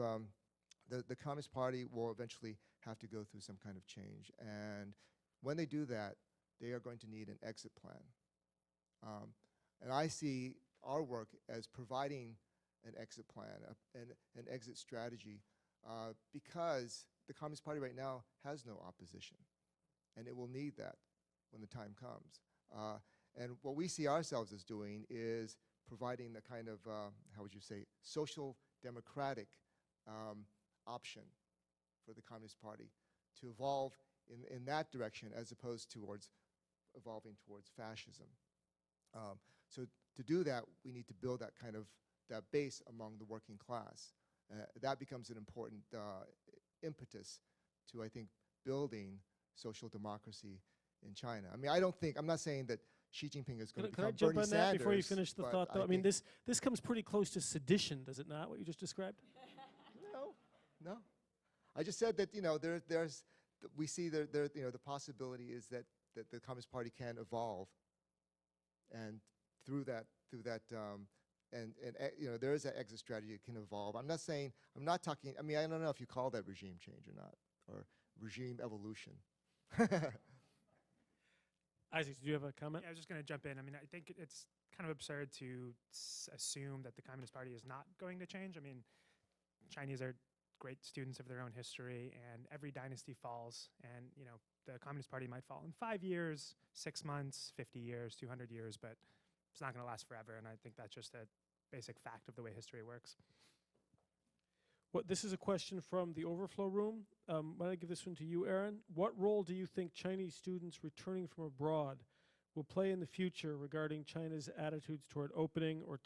the Communist Party will eventually have to go through some kind of change. And when they do that, they are going to need an exit plan. And I see our work as providing an exit plan, an exit strategy, because the Communist Party right now has no opposition. And it will need that when the time comes. And what we see ourselves as doing is providing the kind of, how would you say, social democratic option for the Communist Party to evolve in that direction, as opposed towards evolving towards fascism. So to do that, we need to build that kind of that base among the working class. That becomes an important impetus to, I think, building social democracy in China. I mean, I'm not saying that Xi Jinping is going to become Bernie Sanders. Can I jump on that before you finish the thought, though? I mean, think this comes pretty close to sedition, does it not, what you just described? No. I just said that, we see the possibility is that the Communist Party can evolve, and through that, there is that exit strategy that can evolve. I'm not talking, I mean, I don't know if you call that regime change or not, or regime evolution. Isaac, do you have a comment? Yeah, I was just going to jump in. I mean, I think it's kind of absurd to assume that the Communist Party is not going to change. I mean, Chinese are great students of their own history, and every dynasty falls, and the Communist Party might fall in 5 years, 6 months, 50 years, 200 years, but it's not going to last forever, and I think that's just a basic fact of the way history works. Well, this is a question from the overflow room. Why don't I give this one to you, Aaron? What role do you think Chinese students returning from abroad will play in the future regarding China's attitudes toward opening or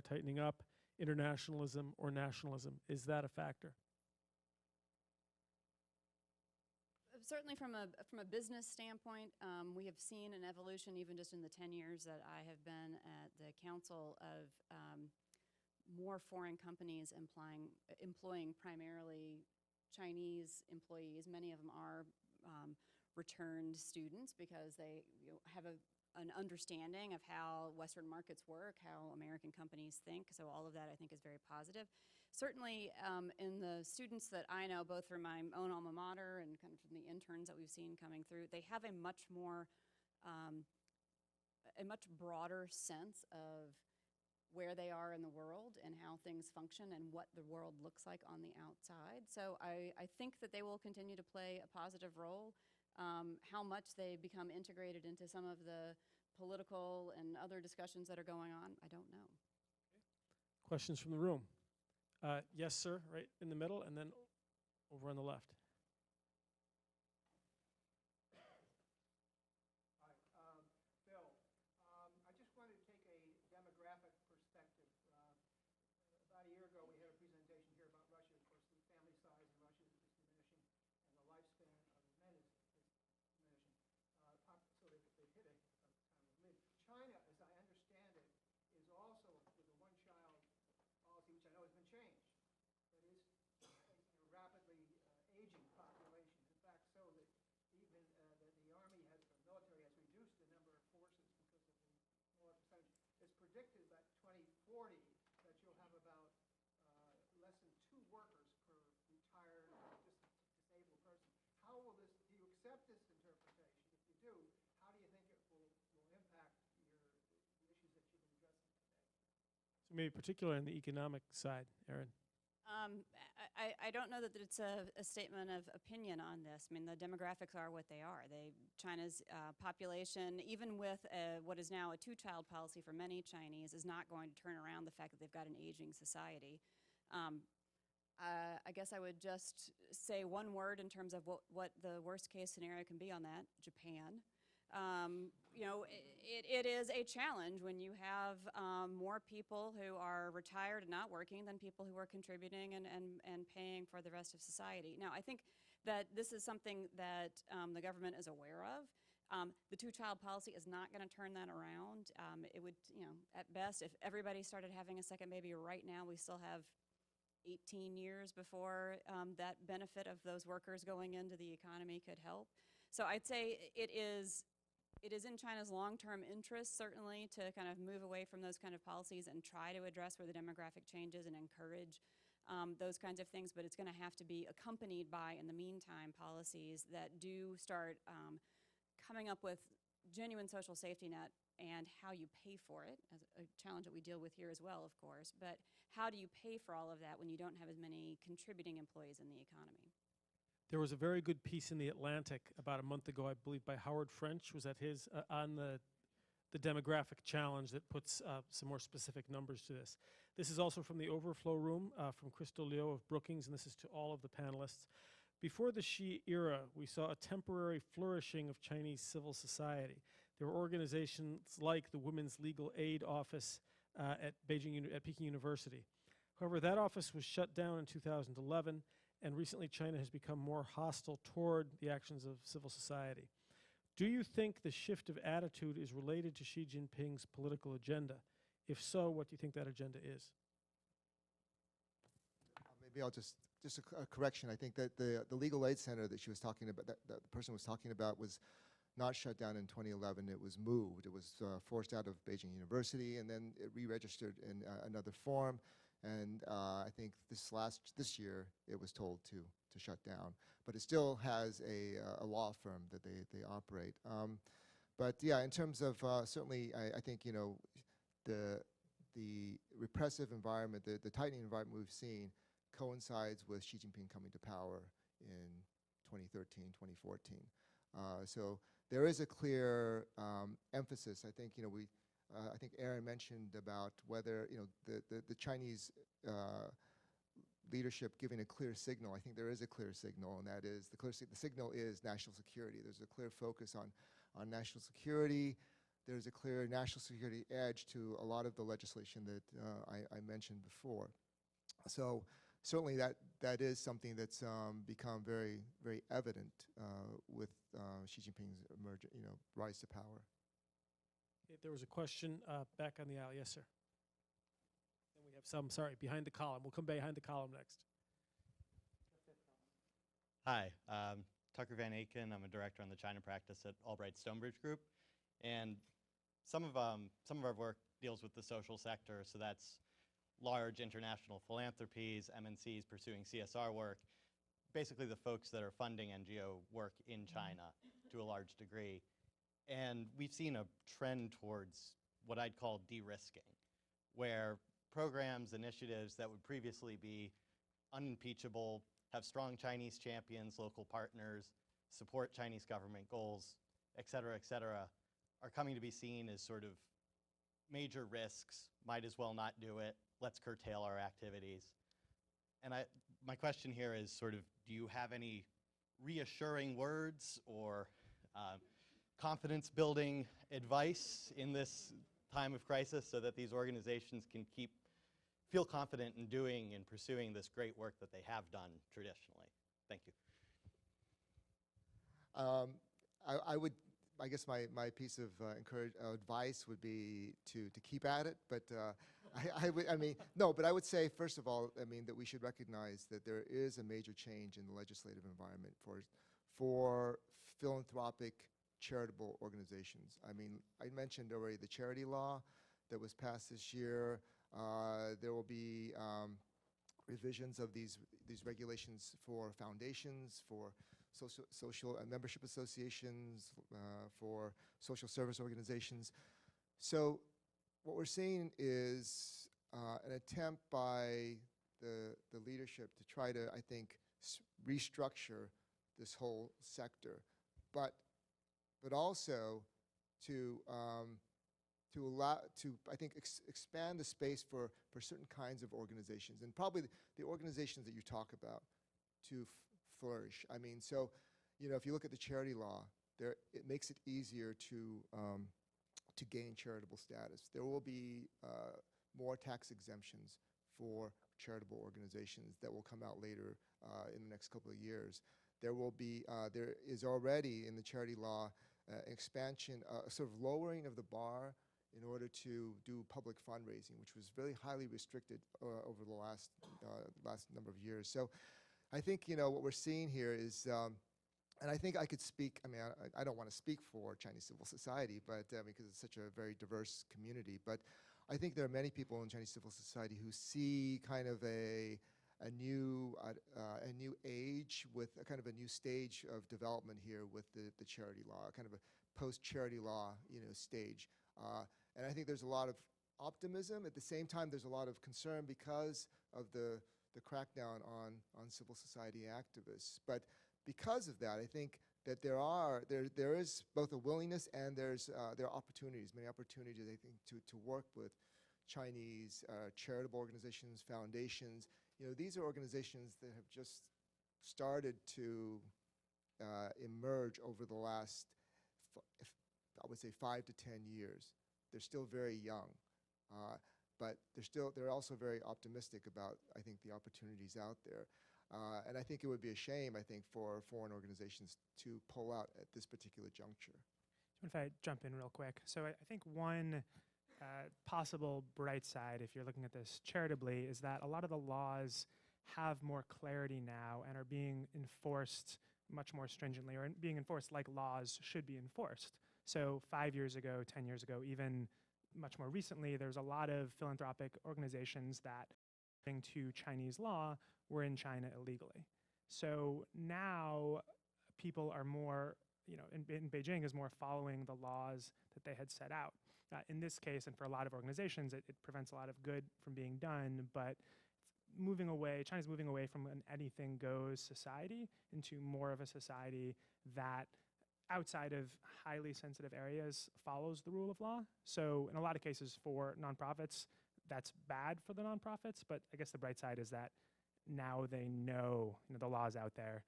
tightening up, internationalism or nationalism? Is that a factor? Certainly from a business standpoint, we have seen an evolution even just in the 10 years that I have been at the council of more foreign companies employing primarily Chinese employees. Many of them are returned students because they have an understanding of how Western markets work, how American companies think. So all of that, I think, is very positive. Certainly, in the students that I know, both from my own alma mater and kind of from the interns that we've seen coming through, they have a much broader sense of where they are in the world and how things function and what the world looks like on the outside. So I think that they will continue to play a positive role. How much they become integrated into some of the political and other discussions that are going on, I don't know. Questions from the room? Yes, sir, right in the middle, and then over on the left. Hi, Bill. I just wanted to take a demographic perspective. About a year ago, we had a presentation here about Russia. Of course, the family size in Russia is diminishing, and the lifespan of men is diminishing. So they've hit a time of mid. China, as I understand it, is also with the one-child policy, which I know has been changed, but is facing a rapidly aging population. In fact, so that even the army has, the military has reduced the number of forces because of the smaller percentage. It's predicted that 2040 that you'll have about less than 2 workers per retired or disabled person. How will this? Do you accept this interpretation? If you do, how do you think it will impact the issues that you've been addressing today? So maybe particularly on the economic side, Aaron. I don't know that it's a statement of opinion on this. I mean, the demographics are what they are. China's population, even with what is now a 2-child policy for many Chinese, is not going to turn around the fact that they've got an aging society. I guess I would just say one word in terms of what the worst case scenario can be on that: Japan. You know, it is a challenge when you have more people who are retired and not working than people who are contributing and paying for the rest of society. Now, I think that this is something that the government is aware of. The 2-child policy is not going to turn that around. It would, you know, at best, if everybody started having a second baby right now, we still have 18 years before that benefit of those workers going into the economy could help. So I'd say it is in China's long-term interest, certainly, to kind of move away from those kind of policies and try to address where the demographic changes and encourage those kinds of things. But it's going to have to be accompanied by, in the meantime, policies that do start coming up with genuine social safety net and how you pay for it, as a challenge that we deal with here as well, of course. But how do you pay for all of that when you don't have as many contributing employees in the economy? There was a very good piece in The Atlantic about a month ago, I believe, by Howard French, was that his, on the demographic challenge that puts some more specific numbers to this. This is also from the Overflow Room, from Crystal Liu of Brookings, and this is to all of the panelists. Before the Xi era, we saw a temporary flourishing of Chinese civil society. There were organizations like the Women's Legal Aid Office at Peking University. However, that office was shut down in 2011, and recently China has become more hostile toward the actions of civil society. Do you think the shift of attitude is related to Xi Jinping's political agenda? If so, what do you think that agenda is? Maybe I'll just a correction. I think that the Legal Aid Center that she was talking about, that the person was talking about, was not shut down in 2011. It was moved. It was forced out of Beijing University, and then it re-registered in another form. And I think this year it was told to shut down, but it still has a law firm that they operate. But yeah, in terms of certainly, I think, you know, the repressive environment, the tightening environment we've seen coincides with Xi Jinping coming to power in 2013, 2014. So there is a clear emphasis. I think, you know, I think Aaron mentioned about whether, you know, the Chinese leadership giving a clear signal. I think there is a clear signal, and that is the signal is national security. There's a clear focus on national security. There's a clear national security edge to a lot of the legislation that I mentioned before. So certainly that is something that's become very, very evident with Xi Jinping's rise to power. There was a question back on the aisle. Yes, sir. And we have some, sorry, behind the column. We'll come behind the column next. Hi, Tucker Van Aken. I'm a director on the China practice at Albright Stonebridge Group. And some of our work deals with the social sector, so that's large international philanthropies, MNCs pursuing CSR work, basically the folks that are funding NGO work in China to a large degree. And we've seen a trend towards what I'd call de-risking, where programs, initiatives that would previously be unimpeachable, have strong Chinese champions, local partners, support Chinese government goals, et cetera, are coming to be seen as sort of major risks, might as well not do it, let's curtail our activities. And my question here is sort of, do you have any reassuring words or confidence-building advice in this time of crisis so that these organizations can feel confident in doing and pursuing this great work that they have done traditionally? Thank you. I guess my piece of advice would be to keep at it, but I would say, first of all, that we should recognize that there is a major change in the legislative environment for philanthropic charitable organizations. I mentioned already the charity law that was passed this year. There will be revisions of these regulations for foundations, for social membership associations, for social service organizations. So what we're seeing is an attempt by the leadership to try to, I think, restructure this whole sector, but also to I think expand the space for certain kinds of organizations, and probably the organizations that you talk about to flourish. So, if you look at the charity law, it makes it easier to gain charitable status. There will be more tax exemptions for charitable organizations that will come out later in the next couple of years. There is already in the charity law expansion, sort of lowering of the bar in order to do public fundraising, which was very highly restricted over the last number of years. So I think, what we're seeing here is, and I think I could speak, I don't want to speak for Chinese civil society, but because it's such a very diverse community, but I think there are many people in Chinese civil society who see kind of a new age with a kind of a new stage of development here with the charity law, kind of a post-charity law, stage. And I think there's a lot of optimism. At the same time, there's a lot of concern because of the crackdown on civil society activists. But because of that, I think that there is both a willingness and there are opportunities, many opportunities, I think, to work with Chinese charitable organizations, foundations. These are organizations that have just started to emerge over the last, I would say, 5 to 10 years. They're still very young, but they're also very optimistic about, I think, the opportunities out there. And I think it would be a shame, I think, for foreign organizations to pull out at this particular juncture. If I jump in real quick. So I think one possible bright side, if you're looking at this charitably, is that a lot of the laws have more clarity now and are being enforced much more stringently, or being enforced like laws should be enforced. So 5 years ago, 10 years ago, even much more recently, there's a lot of philanthropic organizations that, according to Chinese law, were in China illegally. So now people are more, in Beijing is more following the laws that they had set out. In this case, and for a lot of organizations, it prevents a lot of good from being done, but China's moving away from an anything goes society into more of a society that, outside of highly sensitive areas, follows the rule of law. So in a lot of cases for nonprofits, that's bad for the nonprofits, but I guess the bright side is that now they know, the law's out there,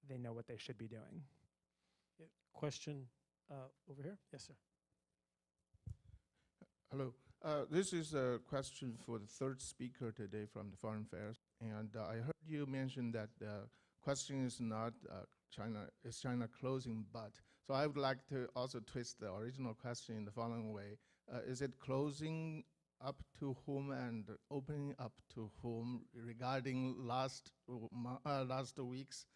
they know what they should be doing. Yeah, question over here? Yes, sir. Hello. This is a question for the third speaker today from the Foreign Affairs. And I heard you mention that the question is not is China closing, but. So I would like to also twist the original question in the following way. Is it closing up to whom and opening up to whom regarding last week's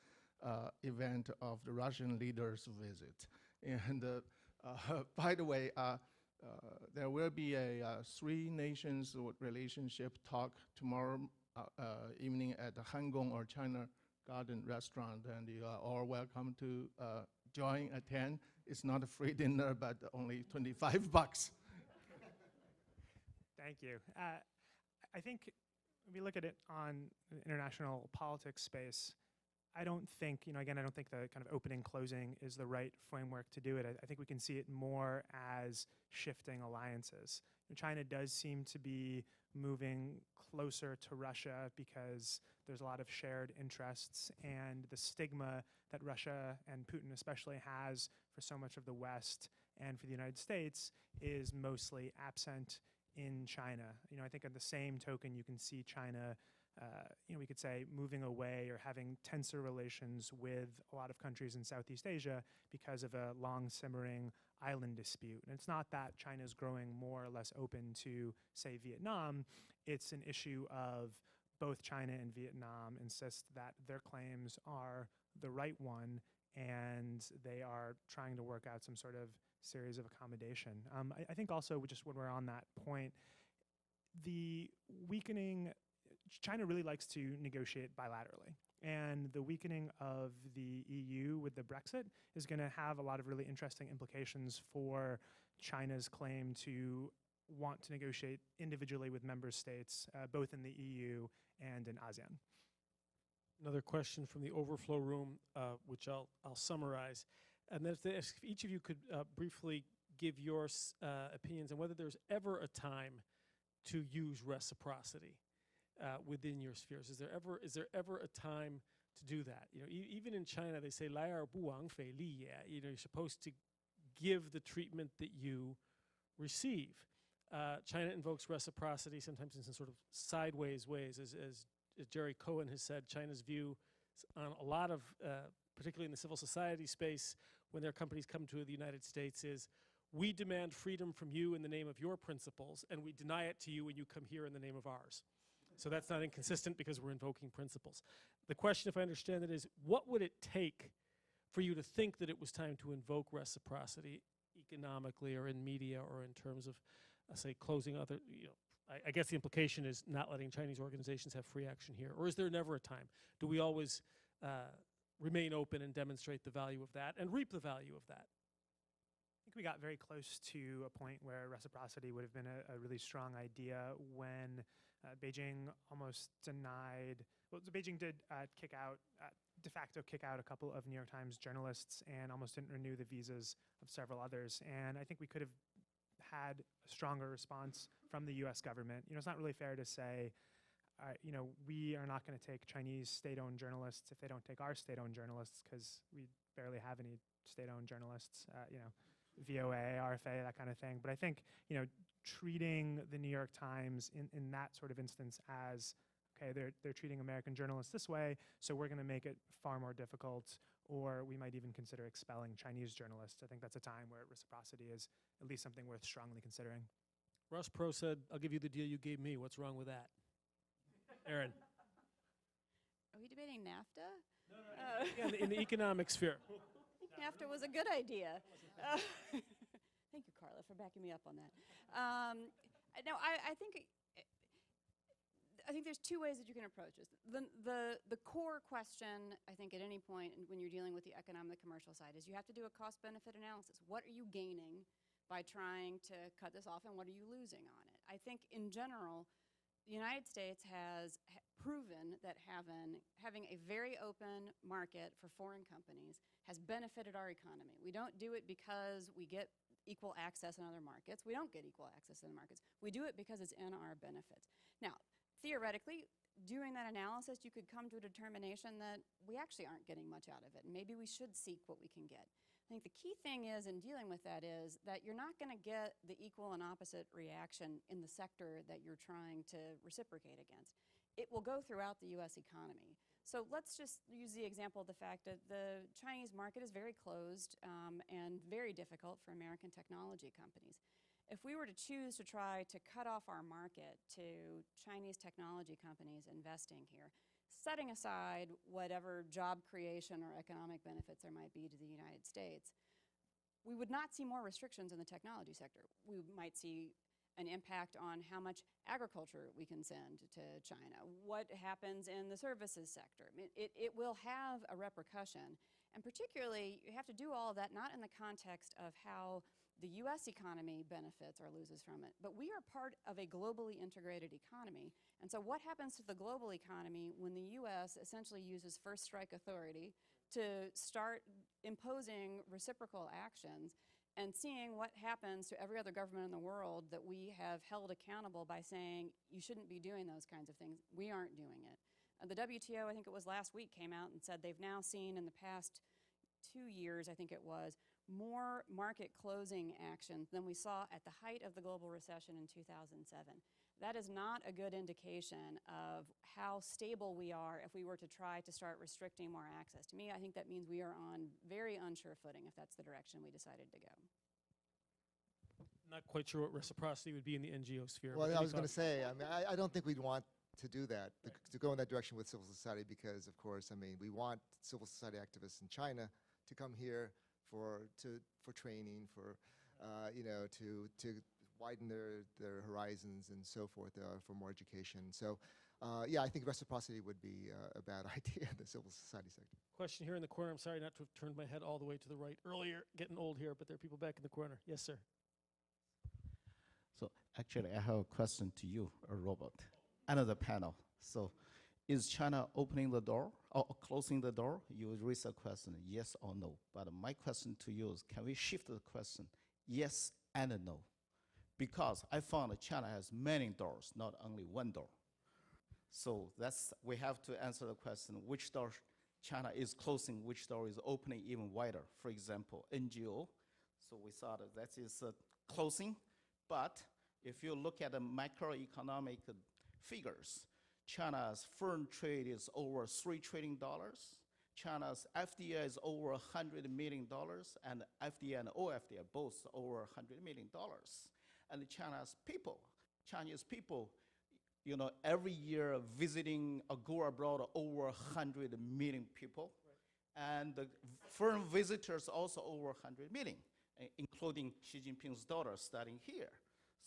event of the Russian leader's visit? And by the way, there will be a three nations relationship talk tomorrow evening at the Hangong or China Garden restaurant, and you are all welcome to join, attend. It's not a free dinner, but only $25. Thank you. I think if we look at it on the international politics space, I don't think, again, I don't think the kind of opening, closing is the right framework to do it. I think we can see it more as shifting alliances. China does seem to be moving closer to Russia because there's a lot of shared interests, and the stigma that Russia and Putin especially has for so much of the West and for the United States is mostly absent in China. I think on the same token, you can see China, we could say, moving away or having tenser relations with a lot of countries in Southeast Asia because of a long simmering island dispute. And it's not that China is growing more or less open to, say, Vietnam. It's an issue of both China and Vietnam insist that their claims are the right one, and they are trying to work out some sort of series of accommodation. I think also, just when we're on that point, the weakening, China really likes to negotiate bilaterally. And the weakening of the EU with the Brexit is going to have a lot of really interesting implications for China's claim to want to negotiate individually with member states, both in the EU and in ASEAN. Another question from the overflow room, which I'll summarize. And then if each of you could briefly give your opinions on whether there's ever a time to use reciprocity within your spheres. Is there ever a time to do that? Even in China, they say 来而不往非礼也. You're supposed to give the treatment that you receive. China invokes reciprocity sometimes in some sort of sideways ways. As Jerry Cohen has said, China's view on a lot of, particularly in the civil society space, when their companies come to the United States is, we demand freedom from you in the name of your principles, and we deny it to you when you come here in the name of ours. So that's not inconsistent because we're invoking principles. The question, if I understand it, is what would it take for you to think that it was time to invoke reciprocity economically or in media or in terms of, say, closing other, I guess the implication is not letting Chinese organizations have free action here. Or is there never a time? Do we always remain open and demonstrate the value of that and reap the value of that? I think we got very close to a point where reciprocity would have been a really strong idea when Beijing almost denied, well, Beijing did de facto kick out a couple of New York Times journalists and almost didn't renew the visas of several others. And I think we could have had a stronger response from the US government. It's not really fair to say, we are not going to take Chinese state-owned journalists if they don't take our state-owned journalists, because we barely have any state-owned journalists, VOA, RFA, that kind of thing. But I think, treating the New York Times in that sort of instance as, okay, they're treating American journalists this way, so we're going to make it far more difficult, or we might even consider expelling Chinese journalists. I think that's a time where reciprocity is at least something worth strongly considering. Ross Perot said, I'll give you the deal you gave me. What's wrong with that? Aaron. Are we debating NAFTA? Yeah, in the economic sphere. I think NAFTA was a good idea. Thank you, Carla, for backing me up on that. No, I think there's two ways that you can approach this. The core question, I think, at any point when you're dealing with the economic commercial side is you have to do a cost-benefit analysis. What are you gaining by trying to cut this off, and what are you losing on it? I think, in general, the United States has proven that having a very open market for foreign companies has benefited our economy. We don't do it because we get equal access in other markets. We don't get equal access in markets. We do it because it's in our benefits. Now, theoretically, doing that analysis, you could come to a determination that we actually aren't getting much out of it, and maybe we should seek what we can get. I think the key thing is, in dealing with that, is that you're not going to get the equal and opposite reaction in the sector that you're trying to reciprocate against. It will go throughout the US economy. So let's just use the example of the fact that the Chinese market is very closed and very difficult for American technology companies. If we were to choose to try to cut off our market to Chinese technology companies investing here, setting aside whatever job creation or economic benefits there might be to the United States, we would not see more restrictions in the technology sector. We might see an impact on how much agriculture we can send to China, what happens in the services sector. It will have a repercussion. And particularly, you have to do all of that not in the context of how the US economy benefits or loses from it, but we are part of a globally integrated economy. And so what happens to the global economy when the US essentially uses first strike authority to start imposing reciprocal actions and seeing what happens to every other government in the world that we have held accountable by saying, you shouldn't be doing those kinds of things. We aren't doing it. The WTO, I think it was last week, came out and said they've now seen in the past 2 years, I think it was, more market closing actions than we saw at the height of the global recession in 2007. That is not a good indication of how stable we are if we were to try to start restricting more access. To me, I think that means we are on very unsure footing if that's the direction we decided to go. Not quite sure what reciprocity would be in the NGO sphere. Well, but I any was going to thoughts? say, I mean, I don't think we'd want to do that, to go in that direction with civil society, because, of course, I mean, we want civil society activists in China to come here for training, for you know, to widen their horizons and so forth, for more education. So, yeah, I think reciprocity would be a bad idea in the civil society sector. Question here in the corner. I'm sorry not to have turned my head all the way to the right earlier. Getting old here, but there are people back in the corner. Yes, sir. So actually, I have a question to you, Robert, another panel. So is China opening the door or closing the door? You raise a question, yes or no. But my question to you is, can we shift the question, yes and no? Because I found that China has many doors, not only one door. So we have to answer the question, which door China is closing, which door is opening even wider. For example, NGO. So we saw that is closing. But if you look at the macroeconomic figures, China's foreign trade is over $3 trillion. China's FDI is over $100 million, and FDI and OFDI both over $100 million. And Chinese people, you know, every year visiting or go abroad over 100 million people. Right. And the foreign visitors also over 100 million. Including Xi Jinping's daughter studying here.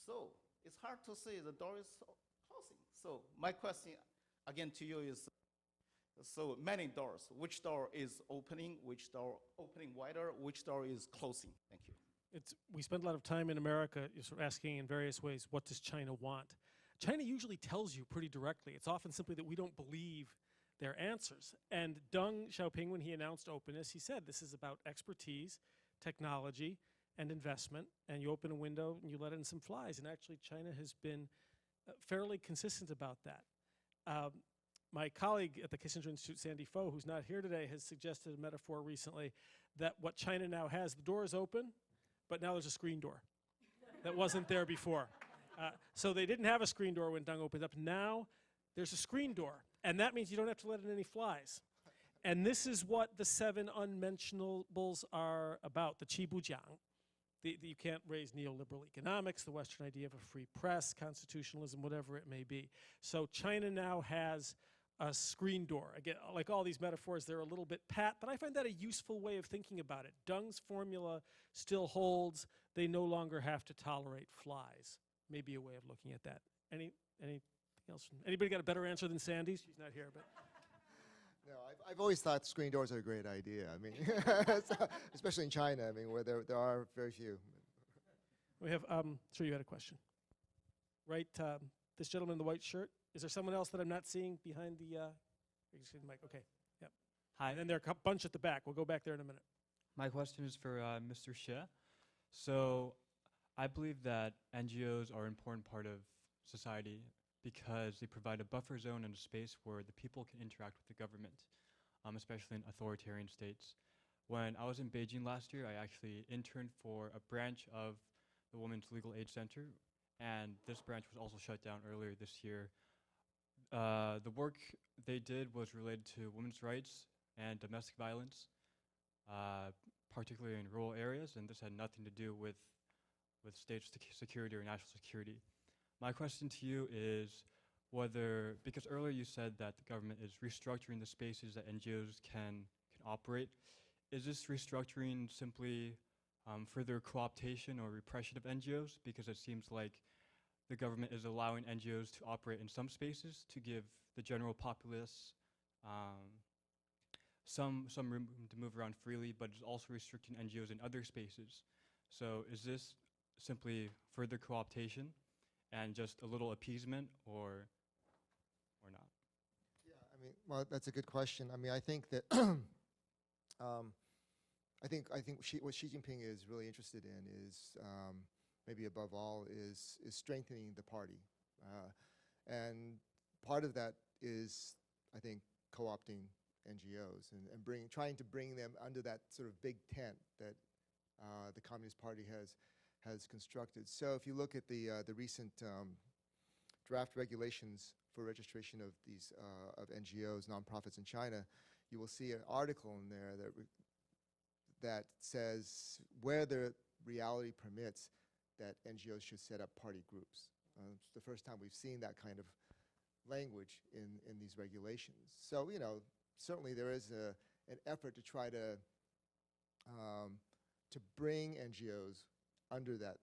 So it's hard to say the door is closing. So my question again to you is, so many doors, which door is opening, which door opening wider, which door is closing? Thank you. We spend a lot of time in America sort of asking in various ways, what does China want? China usually tells you pretty directly. It's often simply that we don't believe their answers. And Deng Xiaoping, when he announced openness, he said this is about expertise, technology, and investment, and you open a window and you let in some flies. And actually, China has been fairly consistent about that. My colleague at the Kissinger Institute, Sandy Foe, who's not here today, has suggested a metaphor recently that what China now has, the door is open, but now there's a screen door that wasn't there before. So they didn't have a screen door when Deng opened up. Now there's a screen door, and that means you don't have to let in any flies. And this is what the 7 unmentionables are about, the Qibujiang. You can't raise neoliberal economics, the Western idea of a free press, constitutionalism, whatever it may be. So China now has a screen door. Again, like all these metaphors, they're a little bit pat, but I find that a useful way of thinking about it. Deng's formula still holds. They no longer have to tolerate flies. Maybe a way of looking at that. Anything else? Anybody got a better answer than Sandy's? She's not here, but. No, I've always thought screen doors are a great idea. I mean, especially in China, I mean, where there are very few. We have, sure you had a question. Right, this gentleman in the white shirt. Is there someone else that I'm not seeing behind the mic? Okay, yep. Hi. And then there are a bunch at the back. We'll go back there in a minute. My question is for Mr. Xie. So I believe that NGOs are an important part of society because they provide a buffer zone and a space where the people can interact with the government, especially in authoritarian states. When I was in Beijing last year, I actually interned for a branch of the Women's Legal Aid Center, and this branch was also shut down earlier this year. The work they did was related to women's rights and domestic violence, particularly in rural areas, and this had nothing to do with state security or national security. My question to you is whether, because earlier you said that the government is restructuring the spaces that NGOs can operate, is this restructuring simply further co-optation or repression of NGOs? Because it seems like the government is allowing NGOs to operate in some spaces to give the general populace some room to move around freely, but it's also restricting NGOs in other spaces. So is this simply further co-optation and just a little appeasement, or not? Yeah, I mean, well, that's a good question. I mean, I think that I think what Xi Jinping is really interested in is maybe above all is strengthening the party, and part of that is, I think, co-opting NGOs and trying to bring them under that sort of big tent that the Communist Party has constructed. So if you look at the recent draft regulations for registration of these of NGOs, nonprofits in China, you will see an article in there that says where the reality permits that NGOs should set up party groups. It's the first time we've seen that kind of language in these regulations. So, you know, certainly there is an effort to try to bring NGOs under that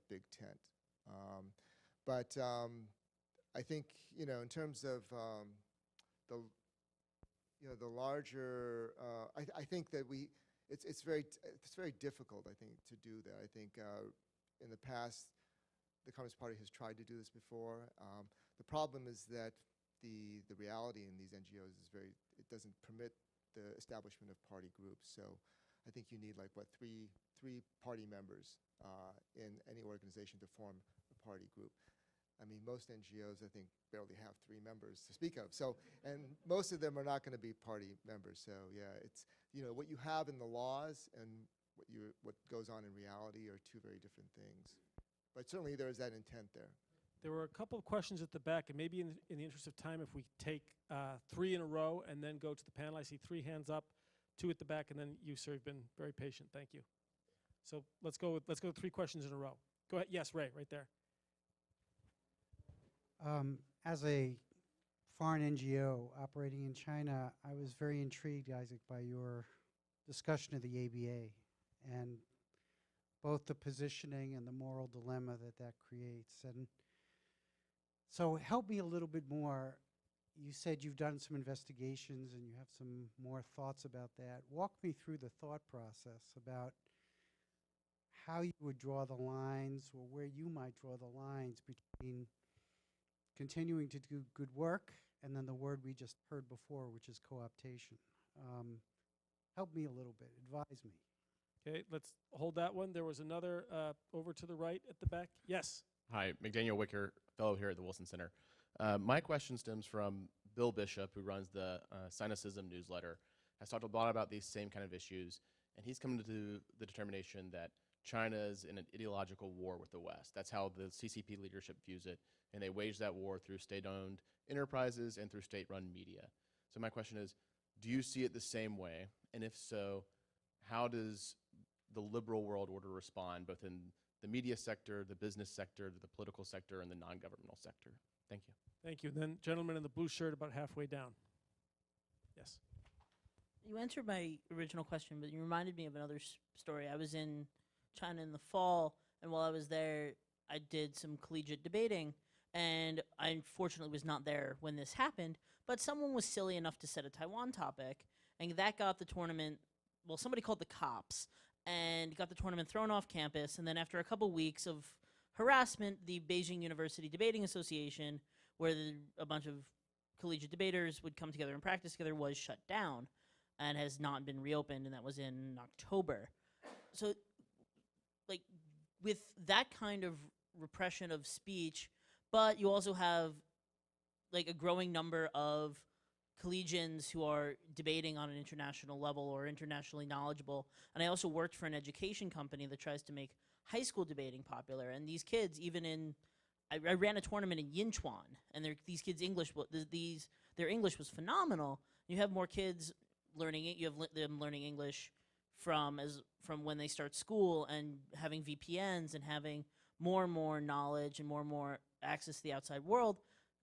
big tent. But I think, you know, in terms of the larger, I think that it's very difficult, I think, to do that. I think in the past, the Communist Party has tried to do this before. The problem is that the reality in these NGOs is it doesn't permit the establishment of party groups. So I think you need like three party members in any organization to form a party group. I mean, most NGOs, I think, barely have 3 members to speak of. So, and most of them are not going to be party members. So, yeah, it's, you know, what you have in the laws and what goes on in reality are 2 very different things. But certainly there is that intent there. There were a couple of questions at the back, and maybe in the interest of time, if we take 3 in a row and then go to the panel. I see 3 hands up, 2 at the back, and then you, sir, have been very patient. Thank you. So let's go 3 questions in a row. Go ahead. Yes, Ray, right there. As a foreign NGO operating in China, I was very intrigued, Isaac, by your discussion of the ABA and both the positioning and the moral dilemma that creates. And so help me a little bit more. You said you've done some investigations and you have some more thoughts about that. Walk me through the thought process about how you would draw the lines or where you might draw the lines between continuing to do good work and then the word we just heard before, which is co-optation. Help me a little bit. Advise me. Okay, let's hold that one. There was another over to the right at the back. Yes. Hi, McDaniel Wicker, fellow here at the Wilson Center. My question stems from Bill Bishop, who runs the Cynicism newsletter, has talked a lot about these same kind of issues, and he's come to the determination that China is in an ideological war with the West. That's how the CCP leadership views it, and they wage that war through state-owned enterprises and through state-run media. So my question is, do you see it the same way? And if so, how does the liberal world order respond, both in the media sector, the business sector, the political sector, and the non-governmental sector? Thank you. Thank you. Then gentleman in the blue shirt about halfway down. Yes. You answered my original question, but you reminded me of another story. I was in China in the fall, and while I was there, I did some collegiate debating, and I unfortunately was not there when this happened, but someone was silly enough to set a Taiwan topic, and that got the tournament, well, somebody called the cops, and got the tournament thrown off campus, and then after a couple weeks of harassment, the Beijing University Debating Association, where a bunch of collegiate debaters would come together and practice together, was shut down and has not been reopened, and that was in October. So, like, with that kind of repression of speech, but you also have, like, a growing number of collegians who are debating on an international level or internationally knowledgeable. And I also worked for an education company that tries to make high school debating popular. And these kids, even in, I ran a tournament in Yinchuan, and these kids' English, their English was phenomenal. You have more kids learning it. You have them learning English from when they start school and having VPNs and having more and more knowledge and more access to the outside world.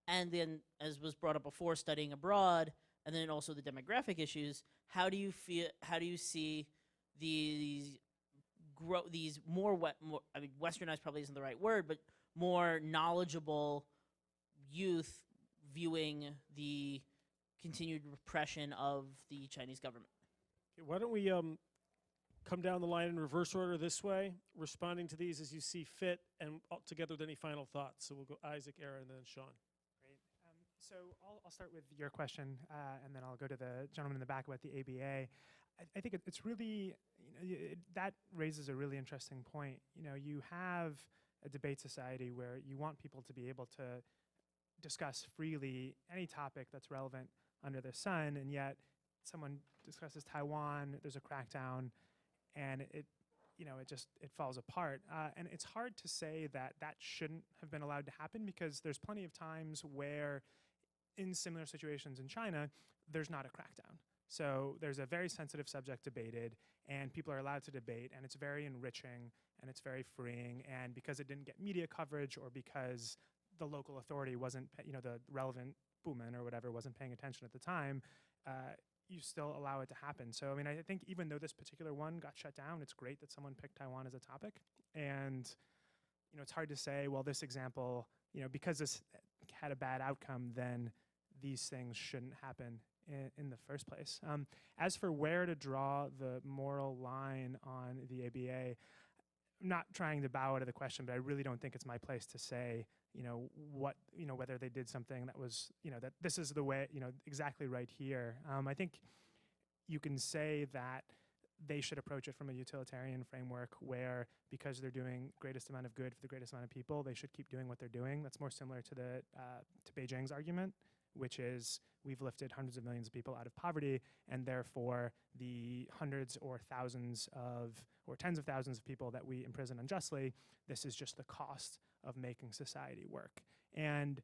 And then, as was brought up before, studying abroad, and then also the demographic issues. How do you see these more I mean, westernized probably isn't the right word, but more knowledgeable youth viewing the continued repression of the Chinese government? Okay, why don't we come down the line in reverse order this way, responding to these as you see fit, and together with any final thoughts. So we'll go Isaac, Aaron, and then Sean. Great. So I'll start with your question, and then I'll go to the gentleman in the back about the ABA. I think it's really, that raises a really interesting point. You have a debate society where you want people to be able to discuss freely any topic that's relevant under the sun, and yet someone discusses Taiwan, there's a crackdown, and it falls apart. And it's hard to say that that shouldn't have been allowed to happen, because there's plenty of times where in similar situations in China, there's not a crackdown. So there's a very sensitive subject debated, and people are allowed to debate, and it's very enriching, and it's very freeing. And because it didn't get media coverage, or because the local authority wasn't, the relevant Bumen or whatever wasn't paying attention at the time, you still allow it to happen. So, I mean, I think even though this particular one got shut down, it's great that someone picked Taiwan as a topic. And, it's hard to say, well, this example, because this had a bad outcome, then these things shouldn't happen in the first place. As for where to draw the moral line on the ABA, I'm not trying to bow out of the question, but I really don't think it's my place to say, whether they did something that was, that this is the way, exactly right here. I think you can say that they should approach it from a utilitarian framework where, because they're doing greatest amount of good for the greatest amount of people, they should keep doing what they're doing. That's more similar to to Beijing's argument, which is we've lifted hundreds of millions of people out of poverty, and therefore the hundreds or thousands of, or tens of thousands of people that we imprison unjustly, this is just the cost of making society work. And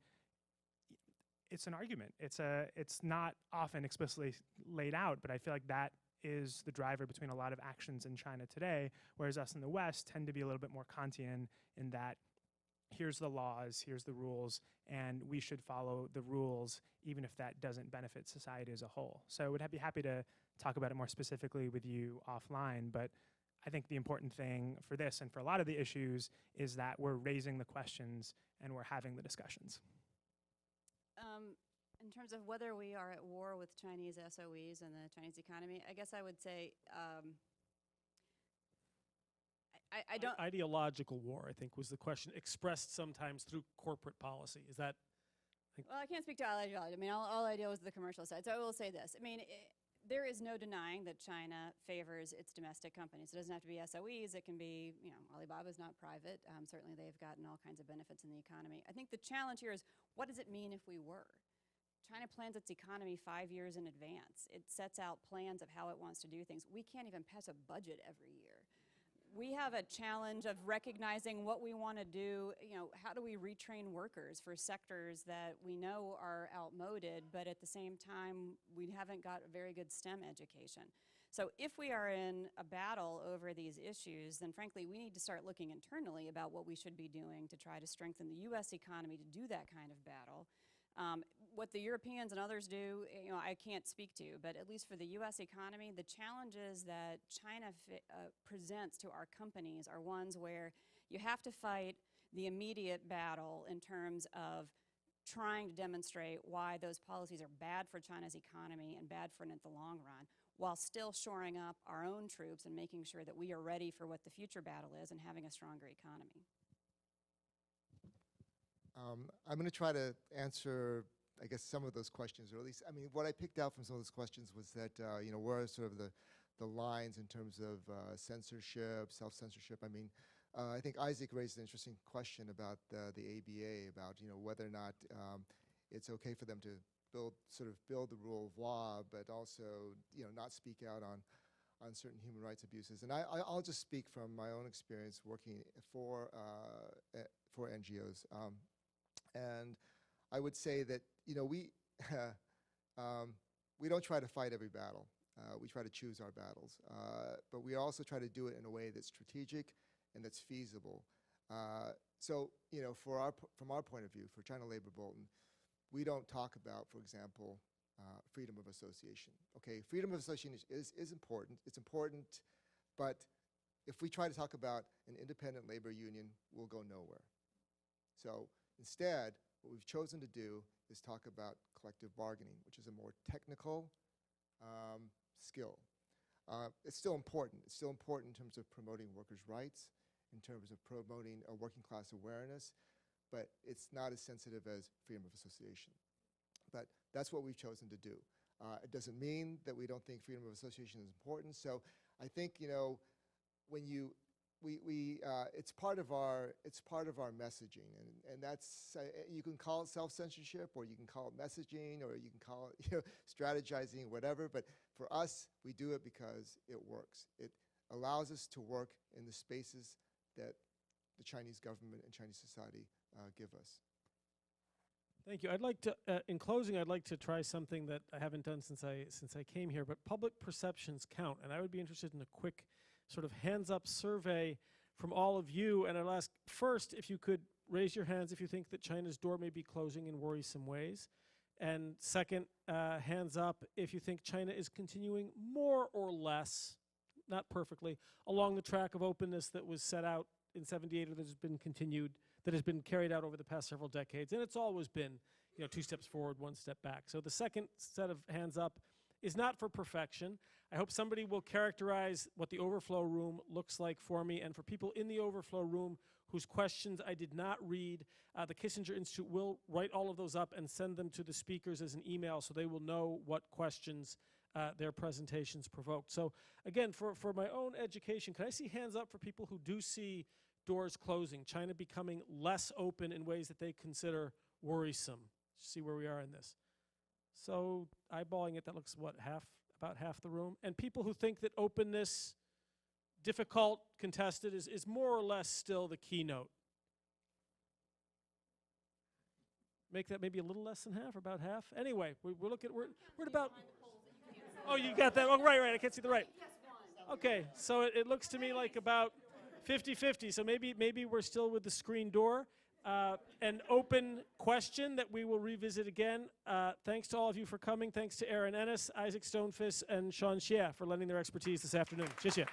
it's an argument. It's not often explicitly laid out, but I feel like that is the driver between a lot of actions in China today, whereas us in the West tend to be a little bit more Kantian in that here's the laws, here's the rules, and we should follow the rules even if that doesn't benefit society as a whole. So I would be happy to talk about it more specifically with you offline, but I think the important thing for this and for a lot of the issues is that we're raising the questions and we're having the discussions. In terms of whether we are at war with Chinese SOEs and the Chinese economy, I guess I would say I don't... Ideological war, I think, was the question, expressed sometimes through corporate policy. Is that... Well, I can't speak to ideology. I mean, all I deal with the commercial side. So I will say this. I mean, there is no denying that China favors its domestic companies. It doesn't have to be SOEs. It can be, Alibaba's not private. Certainly they've gotten all kinds of benefits in the economy. I think the challenge here is, what does it mean if we were? China plans its economy 5 years in advance. It sets out plans of how it wants to do things. We can't even pass a budget every year. We have a challenge of recognizing what we want to do. How do we retrain workers for sectors that we know are outmoded, but at the same time, we haven't got a very good STEM education. So if we are in a battle over these issues, then frankly, we need to start looking internally about what we should be doing to try to strengthen the U.S. economy to do that kind of battle. What the Europeans and others do, I can't speak to, but at least for the U.S. economy, the challenges that China presents to our companies are ones where you have to fight the immediate battle in terms of trying to demonstrate why those policies are bad for China's economy and bad for it in the long run, while still shoring up our own troops and making sure that we are ready for what the future battle is and having a stronger economy. I'm going to try to answer, I guess, some of those questions, or at least, I mean, what I picked out from some of those questions was that, where are sort of the lines in terms of censorship, self-censorship. I mean, I think Isaac raised an interesting question about the ABA, about, whether or not it's okay for them to build the rule of law, but also, not speak out on certain human rights abuses. And I'll just speak from my own experience working for NGOs. And I would say that, we don't try to fight every battle. We try to choose our battles. But we also try to do it in a way that's strategic and that's feasible. So, from our point of view, for China Labor Bulletin, we don't talk about, for example, freedom of association. Okay, freedom of association is important. It's important, but if we try to talk about an independent labor union, we'll go nowhere. So instead, what we've chosen to do is talk about collective bargaining, which is a more technical skill. It's still important. It's still important in terms of promoting workers' rights, in terms of promoting a working class awareness, but it's not as sensitive as freedom of association. But that's what we've chosen to do. It doesn't mean that we don't think freedom of association is important. So I think, when it's part of our messaging, and that's you can call it self-censorship, or you can call it messaging, or you can call it strategizing, whatever. But for us, we do it because it works. It allows us to work in the spaces that the Chinese government and Chinese society give us. Thank you. I'd like to, in closing, I'd like to try something that I haven't done since I came here. But public perceptions count, and I would be interested in a quick sort of hands-up survey from all of you. And I'll ask first if you could raise your hands if you think that China's door may be closing in worrisome ways. And second, hands up if you think China is continuing more or less, not perfectly, along the track of openness that was set out in '78 or that has been continued, that has been carried out over the past several decades. And it's always been, 2 steps forward, 1 step back. So the second set of hands up is not for perfection. I hope somebody will characterize what the overflow room looks like for me. And for people in the overflow room whose questions I did not read, the Kissinger Institute will write all of those up and send them to the speakers as an email so they will know what questions their presentations provoked. So again, for my own education, can I see hands up for people who do see doors closing, China becoming less open in ways that they consider worrisome? See where we are in this. So eyeballing it, that looks, what, about half the room? And people who think that openness, difficult, contested, is more or less still the keynote. Make that maybe a little less than half, or about half? Anyway, we're at about... Oh, you got that? Oh, right, I can't see the right. Okay, so it looks to me like about 50-50, so maybe we're still with the screen door. An open question that we will revisit again. Thanks to all of you for coming. Thanks to Aaron Ennis, Isaac Stonefish, and Sean Xie for lending their expertise this afternoon. 谢谢。